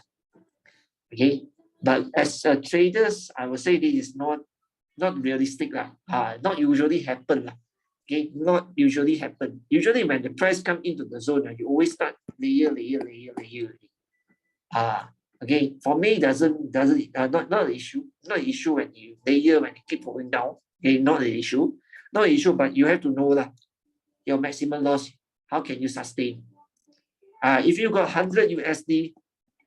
S1: Okay, but as traders, I would say this is not realistic lah. Not usually happen lah. Okay, not usually happen. Usually when the price come into the zone, you always start layer. Okay, for me doesn't not an issue. Not an issue when you layer when it keep going down. Okay, not an issue. Not an issue, but you have to know lah. Your maximum loss, how can you sustain? If you got 100 USD,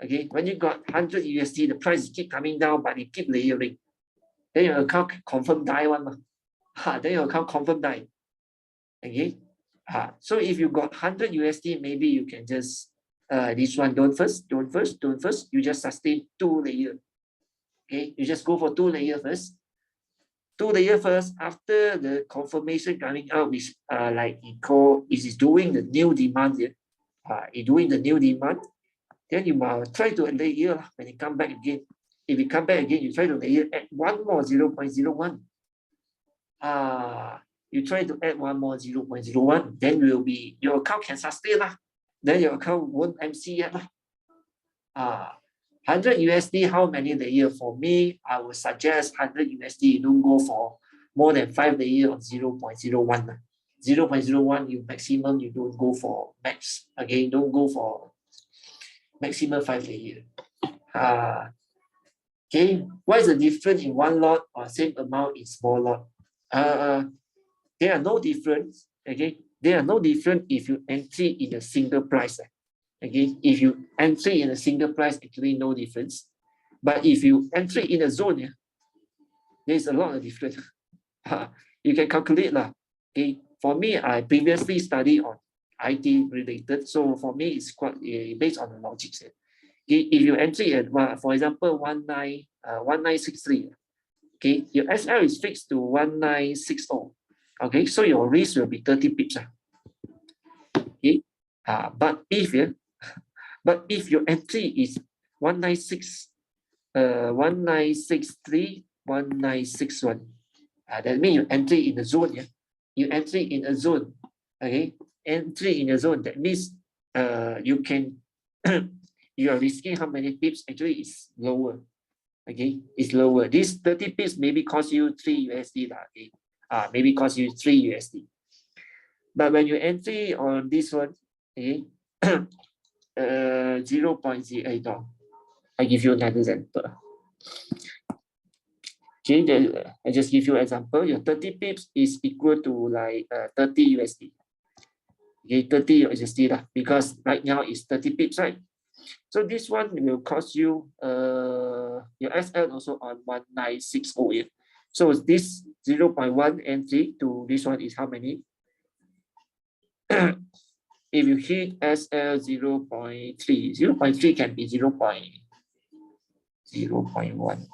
S1: okay, when you got 100 USD, the price keep coming down, but it keep layering. Then your account confirm die one. Then your account confirm die. Okay. So if you got 100 USD, maybe you can just this one don't first. You just sustain 2 layer. Okay, you just go for 2 layer first. 2 layer first. After the confirmation coming out, which like it call is doing the new demand here. It doing the new demand. Then you must try to layer when it come back again. If it come back again, you try to layer at one more 0.01. You try to add one more 0.01, then will be your account can sustain lah. Then your account won't MC yet lah. 100 USD, how many layer? For me, I would suggest 100 USD, you don't go for more than 5 layer of 0.01. 0.01, you maximum, you don't go for max. Again, don't go for maximum 5 layer. Okay, what is the difference in one lot or same amount in small lot? There are no difference. Okay, there are no difference if you entry in a single price. Okay, if you entry in a single price, actually no difference. But if you entry in a zone, there's a lot of difference. You can calculate lah. Okay, for me, I previously studied on IT related, so for me it's quite based on the logic. Okay, if you entry at for example 1963, okay, your SL is fixed to 1960. Okay, so your risk will be 30 pips. Okay, but if your entry is 196, 1963, 1961, that means you entry in the zone. Yeah, you entry in a zone. Okay, entry in a zone. That means you can you are risking how many pips? Actually, it's lower. Okay, it's lower. This 30 pips maybe cost you 3 USD lah. Okay, maybe cost you 3 USD. But when you entry on this one, okay, 0.08. I give you another example. Okay, I just give you an example. Your 30 pips is equal to like 30 USD. Okay, 30 USD lah, because right now it's 30 pips, right? So this one will cost you your SL also on 1960. So this 0.1 entry to this one is how many? If you hit SL 0.3, 0.3 can be 0.1.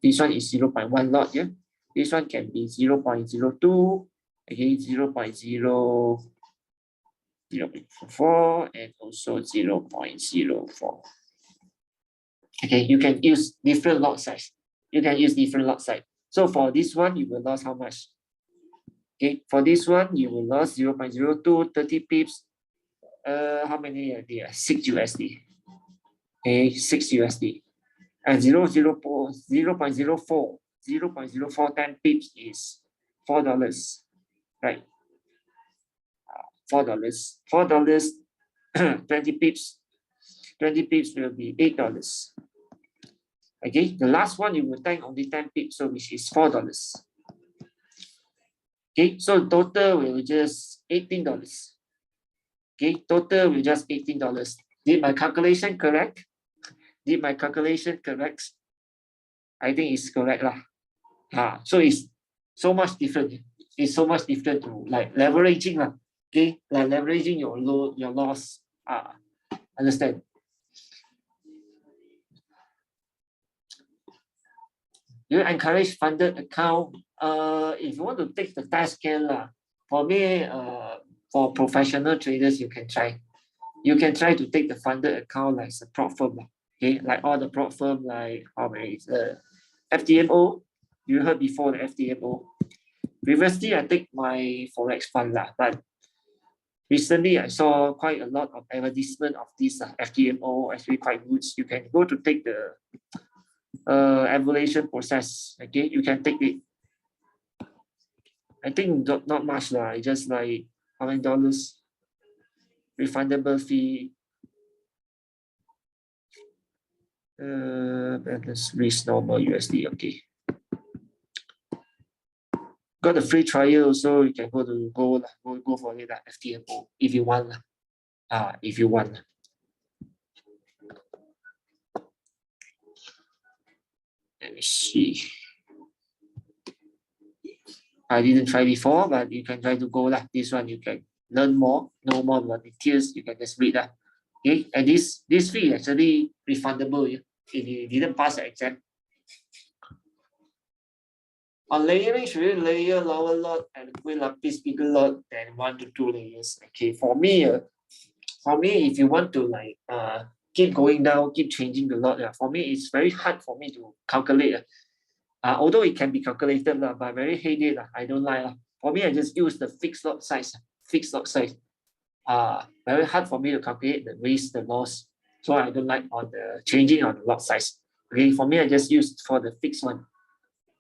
S1: This one is 0.1 lot, yeah. This one can be 0.02, okay, 0.04, and also 0.04. Okay, you can use different lot size. So for this one, you will lose how much? Okay, for this one, you will lose 0.02, 30 pips. How many? 6 USD. okay, 6 USD. And 0.04, 10 pips is $4, right? $4, 20 pips, 20 pips will be $8. Okay, the last one you will tank only 10 pips, so which is $4. Okay, so total will just $18. Okay, total will just $18. Did my calculation correct? Did my calculation correct? I think it's correct lah. So it's so much different. It's so much different to like leveraging lah. Okay, like leveraging your loss. Understand? You encourage funded account. If you want to take the test scale lah, for me, for professional traders, you can try. You can try to take the funded account like a prop firm. Okay, like all the prop firm like FTMO. You heard before the FTMO. Previously, I take my Forex fund lah, but recently I saw quite a lot of advertisement of this FTMO, actually quite good. You can go to take the evaluation process. Okay, you can take it. I think not much lah. It's just like how many dollars? Refundable fee. Balance risk normal USD. Okay. Got a free trial, so you can go for it FTMO if you want. If you want. Let me see. I didn't try before, but you can try to go lah. This one you can learn more, know more about details. You can just read that. Okay, and this fee is actually refundable if you didn't pass the exam. On layering, should you layer lower lot and queen lapis bigger lot than 1 to 2 layers? Okay, for me, if you want to like keep going down, keep changing the lot, for me it's very hard for me to calculate. Although it can be calculated, but very heady. I don't like. For me, I just use the fixed lot size. Very hard for me to calculate the risk, the loss. So I don't like on the changing on the lot size. Okay, for me, I just use for the fixed one.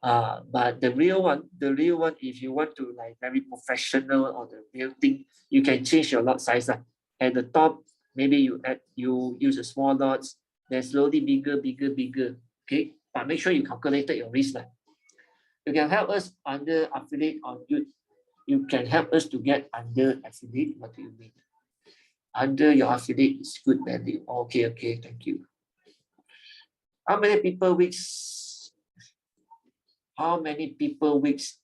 S1: But the real one, if you want to like very professional or the real thing, you can change your lot size. At the top, maybe you use a small lots, then slowly bigger. Okay, but make sure you calculated your risk. You can help us under affiliate on YouTube. You can help us to get under affiliate. What do you mean? Under your affiliate is good value. Okay, thank you. How many people weeks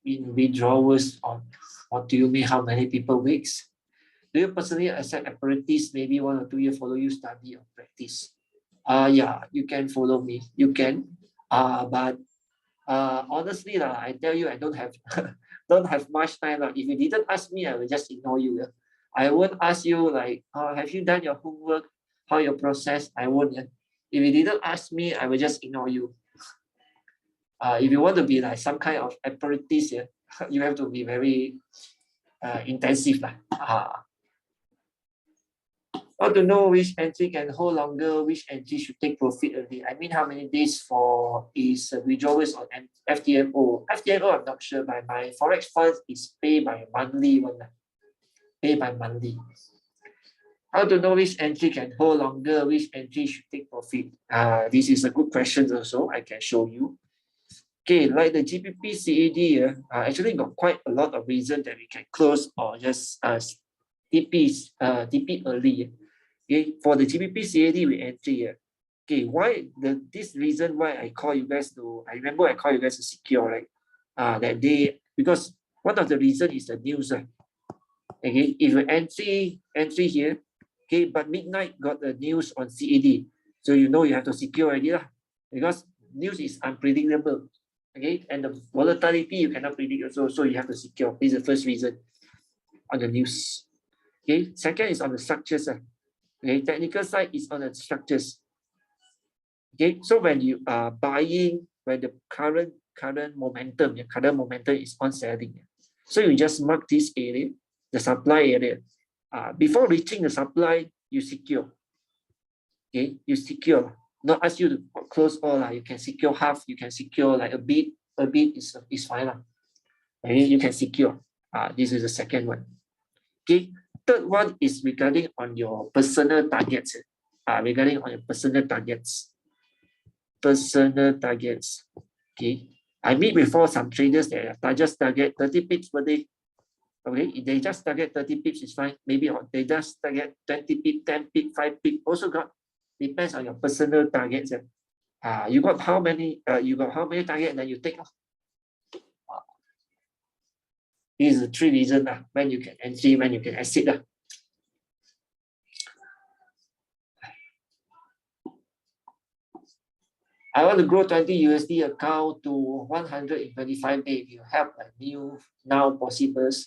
S1: in withdrawals on? What do you mean? How many people weeks? Do you personally accept apprentice? Maybe 1 or 2 years follow you study or practice. Yeah, you can follow me. You can. But honestly, I tell you, I don't have don't have much time. If you didn't ask me, I will just ignore you. I won't ask you like, have you done your homework? How your process? I won't. If you didn't ask me, I will just ignore you. If you want to be like some kind of apprentice, you have to be very intensive. How to know which entry can hold longer, which entry should take profit early? I mean, how many days for is withdrawals on FTMO? FTMO, I'm not sure, but my Forex fund is paid by monthly one. Pay by monthly. How to know which entry can hold longer, which entry should take profit? This is a good question also. I can show you. Okay, like the GBP CAD, actually got quite a lot of reason that we can close or just TP early. Okay, for the GBP CAD we entry. Okay, why this reason why I call you guys to? I remember I call you guys to secure, right? That day, because one of the reason is the news. Okay, if you entry here, okay, but midnight got the news on CAD, so you know you have to secure already because news is unpredictable. Okay, and the volatility you cannot predict also, so you have to secure. This is the first reason on the news. Okay, second is on the structures. Okay, technical side is on the structures. Okay, so when you are buying, when the current momentum is on selling, so you just mark this area, the supply area. Before reaching the supply, you secure. Okay, you secure. Not ask you to close all. You can secure half, you can secure like a bit is fine. Okay, you can secure. This is the second one. Okay, third one is regarding on your personal targets. Regarding on your personal targets. Personal targets. Okay, I meet before some traders that just target 30 pips per day. Okay, if they just target 30 pips, it's fine. Maybe they just target 20 pips, 10 pips, 5 pips. Also got depends on your personal targets. You got how many? You got how many targets that you take? These are the three reasons when you can entry, when you can exit. I want to grow 20 USD account to 125 days. If you have a new now possibles,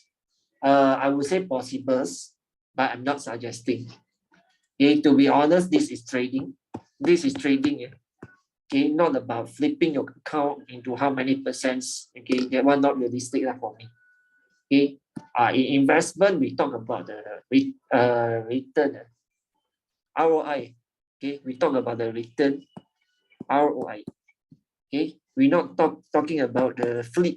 S1: I would say possibles, but I'm not suggesting. Okay, to be honest, this is trading. This is trading. Okay, not about flipping your account into how many percents. Okay, that one not realistic for me. Okay, in investment we talk about the return, ROI. Okay, we talk about the return, ROI. Okay, we're not talking about the flip.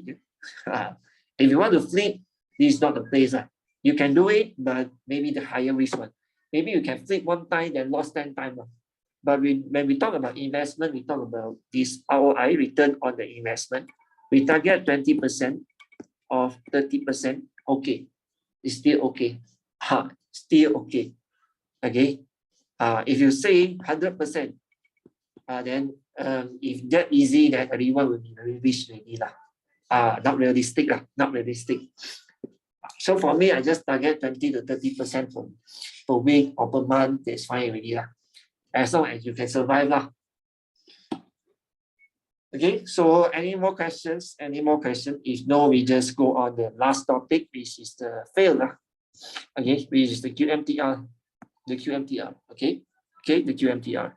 S1: If you want to flip, this is not the place. You can do it, but maybe the higher risk one. Maybe you can flip one time, then lost 10 times. But when we talk about investment, we talk about this ROI, return on the investment. We target 20% of 30%. Okay, it's still okay. Still okay. Okay. If you say 100%, then if that easy, then everyone will be very rich already lah. Not realistic lah. Not realistic. So for me, I just target 20 to 30% per week or per month. That's fine already lah. As long as you can survive lah. Okay, so any more questions? Any more questions? If no, we just go on the last topic, which is the fail lah. Okay, which is the QMTR. The QMTR. Okay, the QMTR.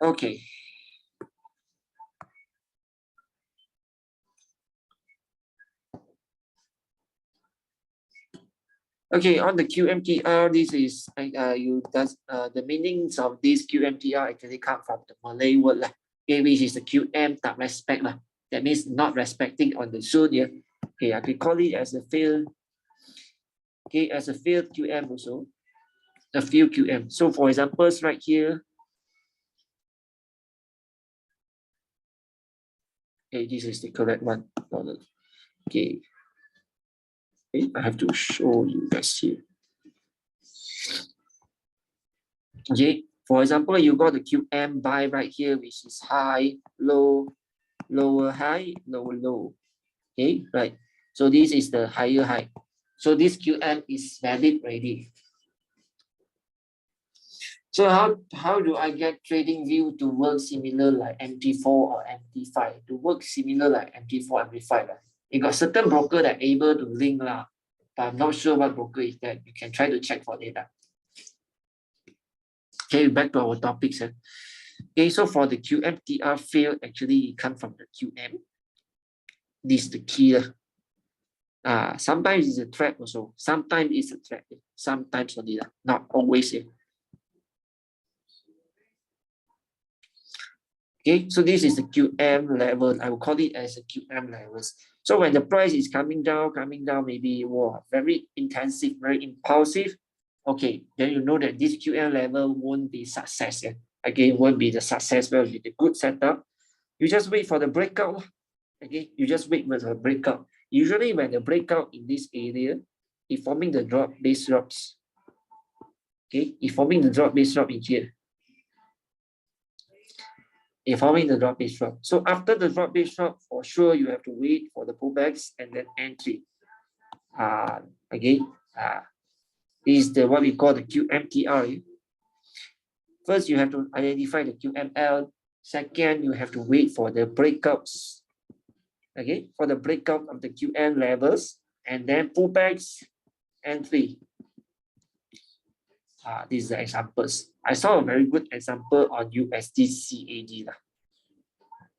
S1: Okay. Okay, on the QMTR, this is the meanings of this QMTR actually come from the Malay word lah. Okay, which is the QM tak respect lah. That means not respecting on the zone here. Okay, I can call it as a failed. Okay, as a failed QM also. A failed QM. So for examples right here. Okay, this is the correct one. Okay. Okay, I have to show you guys here. Okay, for example, you got the QM buy right here, which is high, low, lower high, lower low. Okay, right. So this is the higher high. So this QM is valid already. So how do I get trading view to work similar like MT4 or MT5? To work similar like MT4, MT5. You got certain broker that are able to link lah, but I'm not sure what broker is that. You can try to check for data. Okay, back to our topics. Okay, so for the QMTR fail, actually it comes from the QM. This is the key. Sometimes it's a trap also. Sometimes it's a trap. Sometimes only, not always. Okay, so this is the QM level. I will call it as a QM levels. So when the price is coming down, maybe very intensive, very impulsive. Okay, then you know that this QM level won't be success. Again, won't be the success, will be the good setup. You just wait for the breakout. Okay, you just wait for the breakout. Usually when the breakout in this area, it's forming the drop base drops. Okay, it's forming the drop base drop in here. Following the drop base drop. So after the drop base drop, for sure you have to wait for the pullbacks and then entry. Again, is the what we call the QMTR. First, you have to identify the QML. Second, you have to wait for the breakouts. Okay, for the breakout of the QM levels, and then pullbacks, entry. These are the examples. I saw a very good example on USD CAD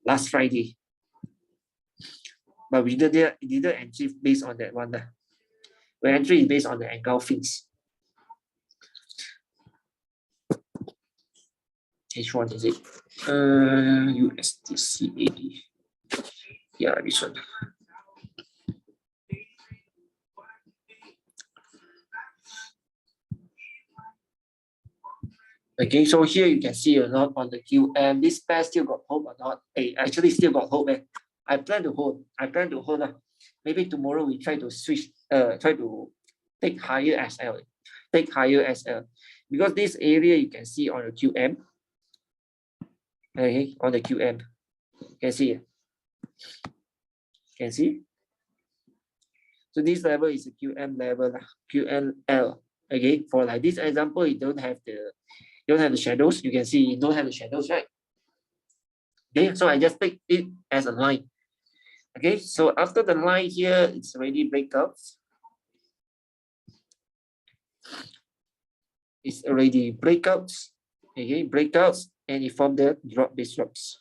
S1: last Friday, but we didn't entry based on that one. Where entry is based on the engulfings. Which one is it? USDCAD. Yeah, this one. Okay, so here you can see a lot on the QM. This pair still got hope or not? Hey, actually still got hope. I plan to hold. Maybe tomorrow we try to switch. Try to take higher SL. Take higher SL, because this area you can see on the QM. Okay, on the QM, you can see. Can see. So this level is a QM level, QML. Okay, for like this example, you don't have the shadows. You can see you don't have the shadows, right? Okay, so I just take it as a line. Okay, so after the line here, it's already breakouts. It's already breakouts. Okay, breakouts, and you form the drop base drops.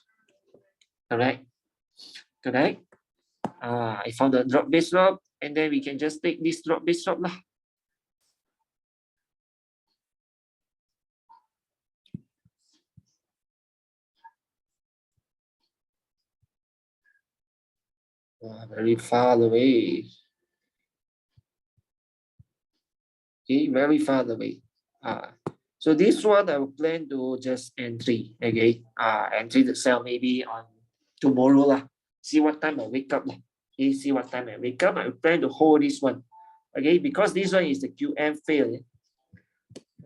S1: Correct. Correct. I found the drop base drop, and then we can just take this drop base drop lah. Very far away. Okay, very far away. So this one I will plan to just entry. Okay, entry the sell maybe on tomorrow lah. See what time I wake up lah. Okay, see what time I wake up. I plan to hold this one. Okay, because this one is the QM fail.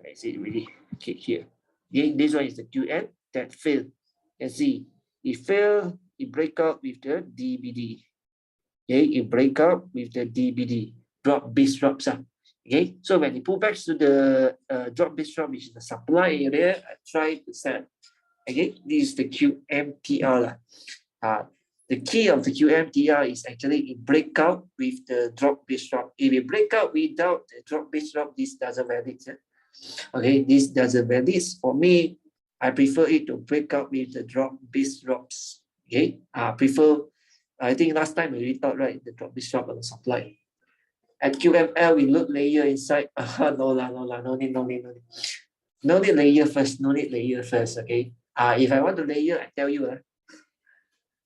S1: I see it really. Okay, here. Okay, this one is the QM that failed. You can see it failed. It break out with the DBD. Okay, it break out with the DBD. Drop base drops up. Okay, so when you pull back to the drop base drop, which is the supply area, I try to set. Okay, this is the QMTR. The key of the QMTR is actually it break out with the drop base drop. If it break out without the drop base drop, this doesn't valid. Okay, this doesn't valid. For me, I prefer it to break out with the drop base drops. Okay, I think last time we thought, right, the drop base drop on the supply. At QML, we look layer inside. No need. No need layer first, okay? If I want to layer, I tell you,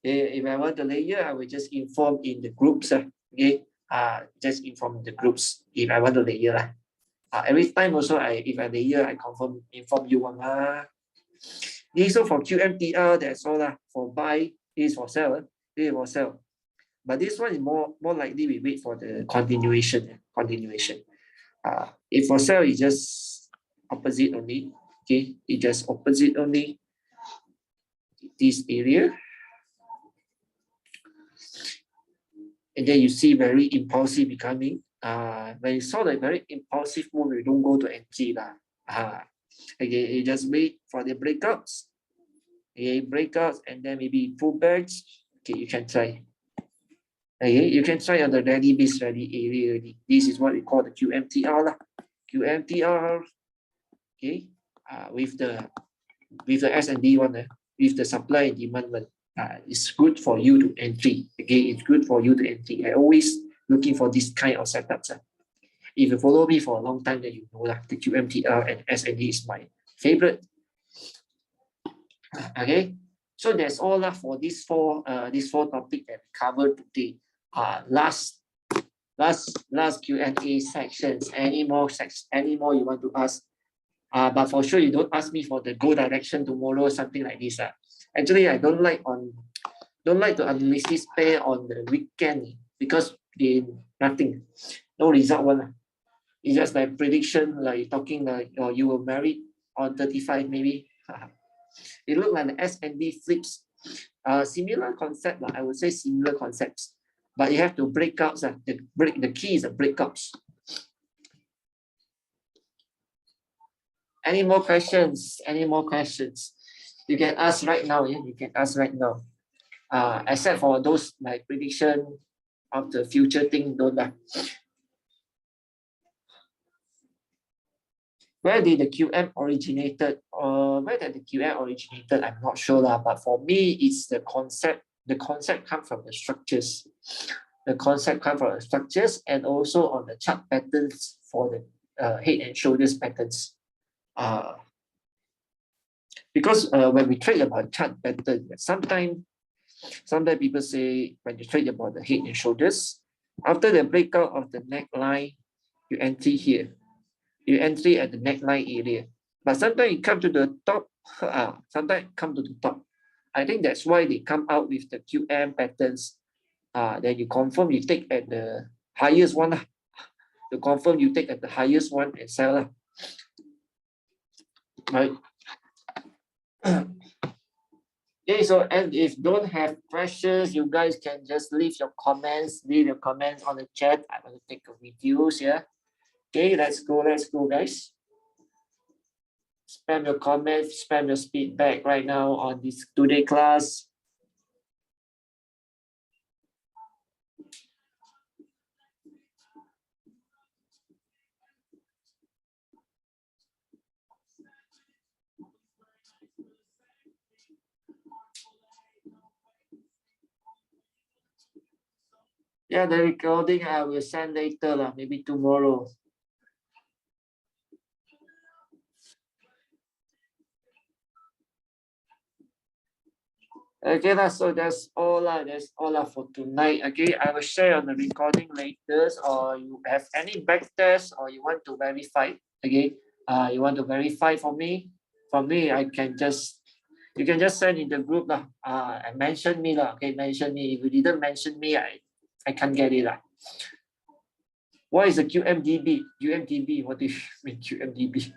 S1: if I want to layer, I will just inform in the groups, okay? Just inform the groups if I want to layer. Every time also, if I layer, I inform you. Okay, so for QMTR, that's all. For buy, is for sell. This is for sell. But this one is more likely we wait for the continuation. If for sale, it's just opposite only. Okay, it just opposite only this area. And then you see very impulsive becoming. When you saw the very impulsive move, you don't go to NG lah. Okay, you just wait for the breakouts. Okay, breakouts and then maybe pullbacks. Okay, you can try. Okay, you can try on the ready base ready area. This is what we call the QMTR lah. QMTR. Okay, with the S&D one, with the supply and demand one, it's good for you to entry. Okay, it's good for you to entry. I always looking for this kind of setups. If you follow me for a long time, then you know that the QMTR and S&D is my favorite. Okay, so that's all for these four topics that we covered today. Last Q&A sections. Any more you want to ask? But for sure you don't ask me for the go direction tomorrow or something like this. Actually, I don't like to analyze this pair on the weekend because they nothing, no result one. It's just like prediction, like talking like you were married on 35 maybe. It looked like the S&D flips. Similar concept, I would say similar concepts. But you have to break out. The key is the breakouts. Any more questions? You can ask right now. Yeah? You can ask right now. Except for those like prediction of the future thing, don't lah. Where did the QM originated? I'm not sure lah. But for me, it's the concept. The concept comes from the structures. And also on the chart patterns for the head and shoulders patterns. Because when we trade about chart pattern, sometimes people say when you trade about the head and shoulders, after the breakout of the neckline, you enter here. You enter at the neckline area. But sometimes you come to the top, sometimes come to the top. I think that's why they come out with the QM patterns. Then you confirm you take at the highest one. You confirm you take at the highest one and sell. Right? Okay, so and if don't have questions, you guys can just leave your comments on the chat. I'm going to take a videos here. Okay, let's go, guys. Spam your comments, spam your feedback right now on this today class. Yeah, the recording I will send later, maybe tomorrow. Okay, so that's all for tonight. Okay, I will share on the recording later, or you have any back test or you want to verify. Okay, you want to verify for me? For me, you can just send in the group and mention me Okay, mention me. If you didn't mention me, I can't get it What is a QMDB? QMDB, what do you mean QMDB?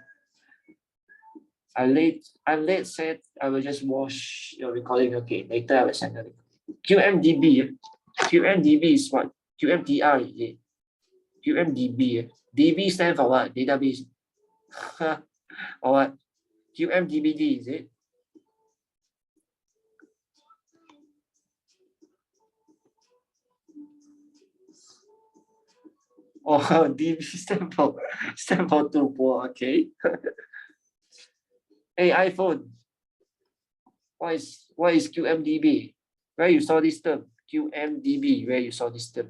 S1: I'm late said I will just watch your recording. Okay, later I will send the QMDB. QMDB is what? QMDR is it? QMDB. DB stand for what? Database. Or what? QMDBD is it? Oh, DB stand for two. Okay. Hey, iPhone. What is QMDB? Where you saw this term? QMDB. Where you saw this term?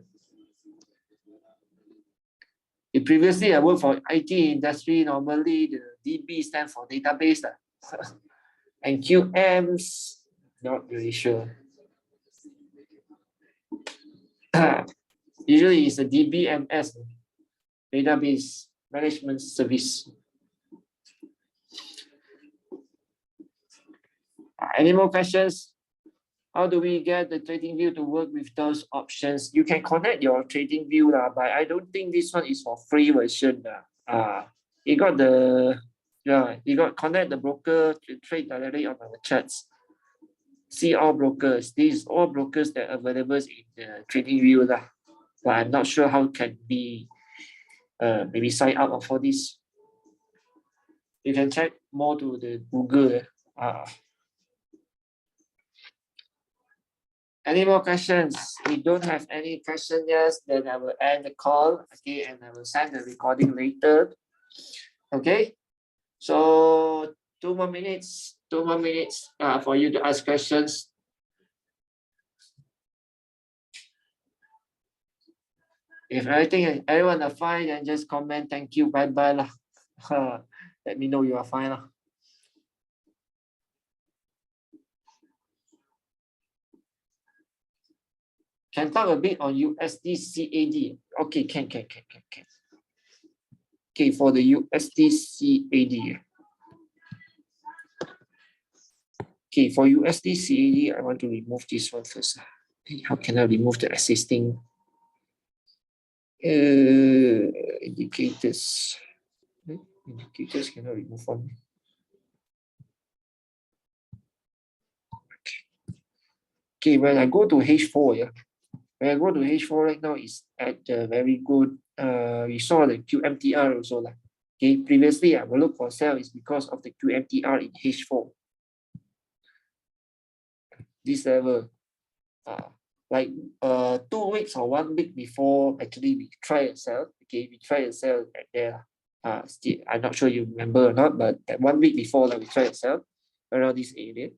S1: Previously, I worked for IT industry. Normally, the DB stands for database. And QMs, not really sure. Usually, it's a DBMS, database management service. Any more questions? How do we get the trading view to work with those options? You can connect your trading view, but I don't think this one is for free version. You got connect the broker to trade directly on our charts. See all brokers. These all brokers that are available in the trading view. But I'm not sure how can be maybe sign up for this. You can check more to the Google. Any more questions? We don't have any questions yet, then I will end the call, okay, and I will send the recording later. Okay, so 2 more minutes for you to ask questions. If everyone are fine, then just comment thank you, bye-bye lah. Let me know you are fine lah. Can talk a bit on USD CAD. Okay, can. Okay, for the USD CAD. Okay, for USD CAD, I want to remove this one first. How can I remove the existing indicators? Indicators cannot remove one. Okay, when I go to H4, when I go to H4 right now, is at the very good. We saw the QMTR also. Okay, previously I will look for sell is because of the QMTR in H4. This level, like 2 weeks or 1 week before, actually we try and sell. Okay, we try and sell at there. Still, I'm not sure you remember or not, but that 1 week before, we try and sell around this area.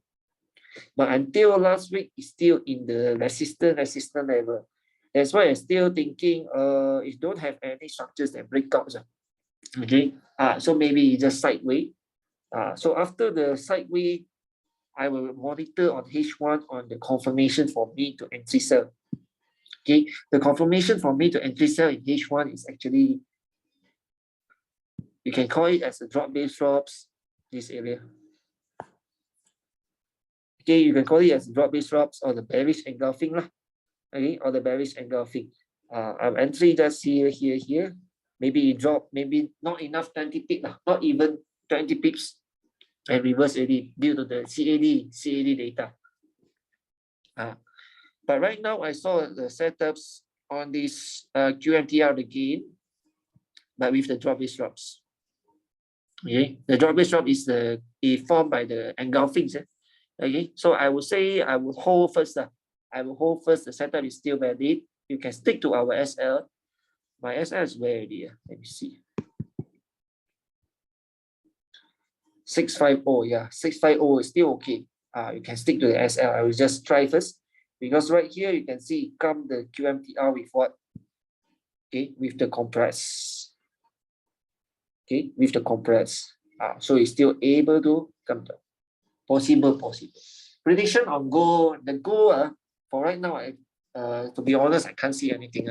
S1: But until last week, it's still in the resistance level. That's why I'm still thinking, it don't have any structures and breakouts. Okay, so maybe just sideways. So after the sideway, I will monitor on H1 on the confirmation for me to entry sell. Okay, the confirmation for me to entry sell in H1 is actually, you can call it as a drop base drops, this area. Okay, you can call it as drop base drops or the bearish engulfing lah. Okay, or the bearish engulfing. I'm entry just here. Maybe it drop, maybe not enough 20 pips, not even 20 pips, and reverse already due to the CAD data. But right now I saw the setups on this QMTR again, but with the drop base drops. Okay, the drop base drop is formed by the engulfings. Okay, so I would say I will hold first. I will hold first. The setup is still valid. You can stick to our SL. My SL is where already? Let me see. 650, yeah, 650 is still okay. You can stick to the SL. I will just try first, because right here you can see come the QMTR with what? Okay, with the compress. Okay, with the compress. So it's still able to come down. Possible. Prediction on gold. The gold, for right now, to be honest, I can't see anything.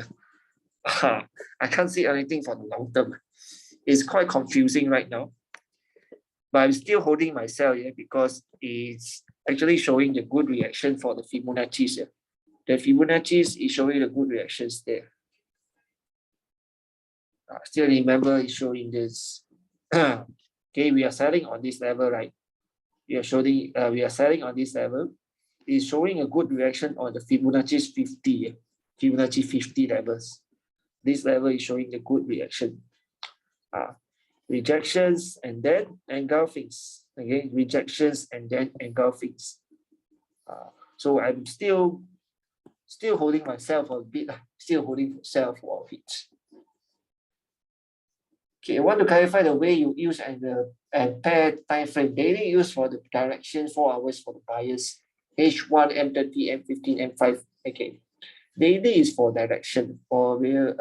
S1: I can't see anything for the long term. It's quite confusing right now. But I'm still holding myself here because it's actually showing the good reaction for the Fibonacci's here. The Fibonacci's is showing the good reactions there. Still remember it's showing this. Okay, we are selling on this level, right? We are selling on this level. It's showing a good reaction on the Fibonacci's 50, Fibonacci 50 levels. This level is showing a good reaction. Rejections and then engulfings. Okay, rejections and then engulfings. So I'm still holding myself a bit. Still holding myself for a bit. Okay, I want to clarify the way you use and pair time frame. Daily use for the direction, 4 hours for the buyers. H1, M30, M15, M5. Okay. Daily is for direction. For real,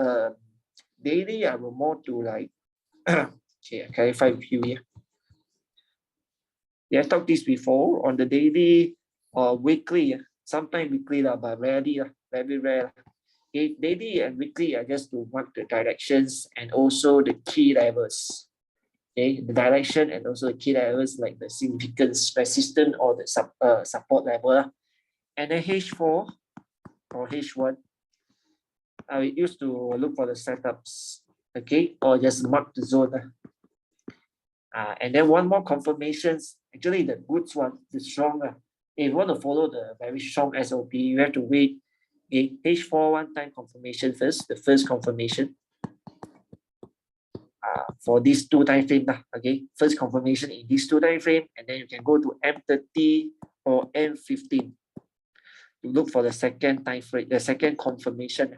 S1: daily, I will more to like. Okay, I clarify with you here. Yeah, I talked this before on the daily or weekly. Sometimes weekly, but rarely, very rare. Okay, daily and weekly are just to mark the directions and also the key levels. Okay, the direction and also the key levels like the significance, resistance, or the support level. And then H4 or H1, I used to look for the setups, okay, or just mark the zone. And then one more confirmations, actually the good one, the stronger. If you want to follow the very strong SOP, you have to wait. Okay, H4 one-time confirmation first, the first confirmation. For these 2 time frame, okay, first confirmation in these 2 time frame, and then you can go to M30 or M15 to look for the second time frame, the second confirmation.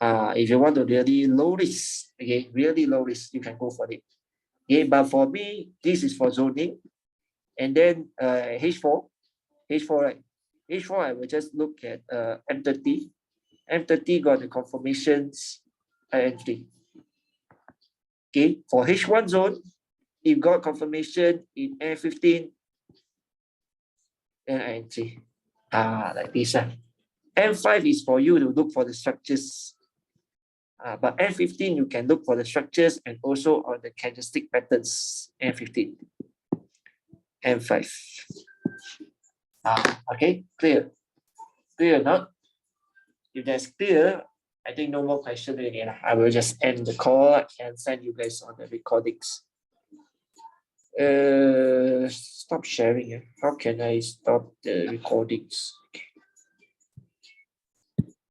S1: If you want to really low risk, okay, really low risk, you can go for it. Okay, but for me, this is for zoning, and then H4, right? H4, I will just look at M30. M30 got the confirmations entry. Okay, for H1 zone, if got confirmation in M15, then I entry. Like this. M5 is for you to look for the structures. But M15, you can look for the structures and also on the candlestick patterns. M15, M5. Okay, clear. Clear or not? If that's clear, I think no more question again. I will just end the call and send you guys on the recordings. Stop sharing. How can I stop the recordings?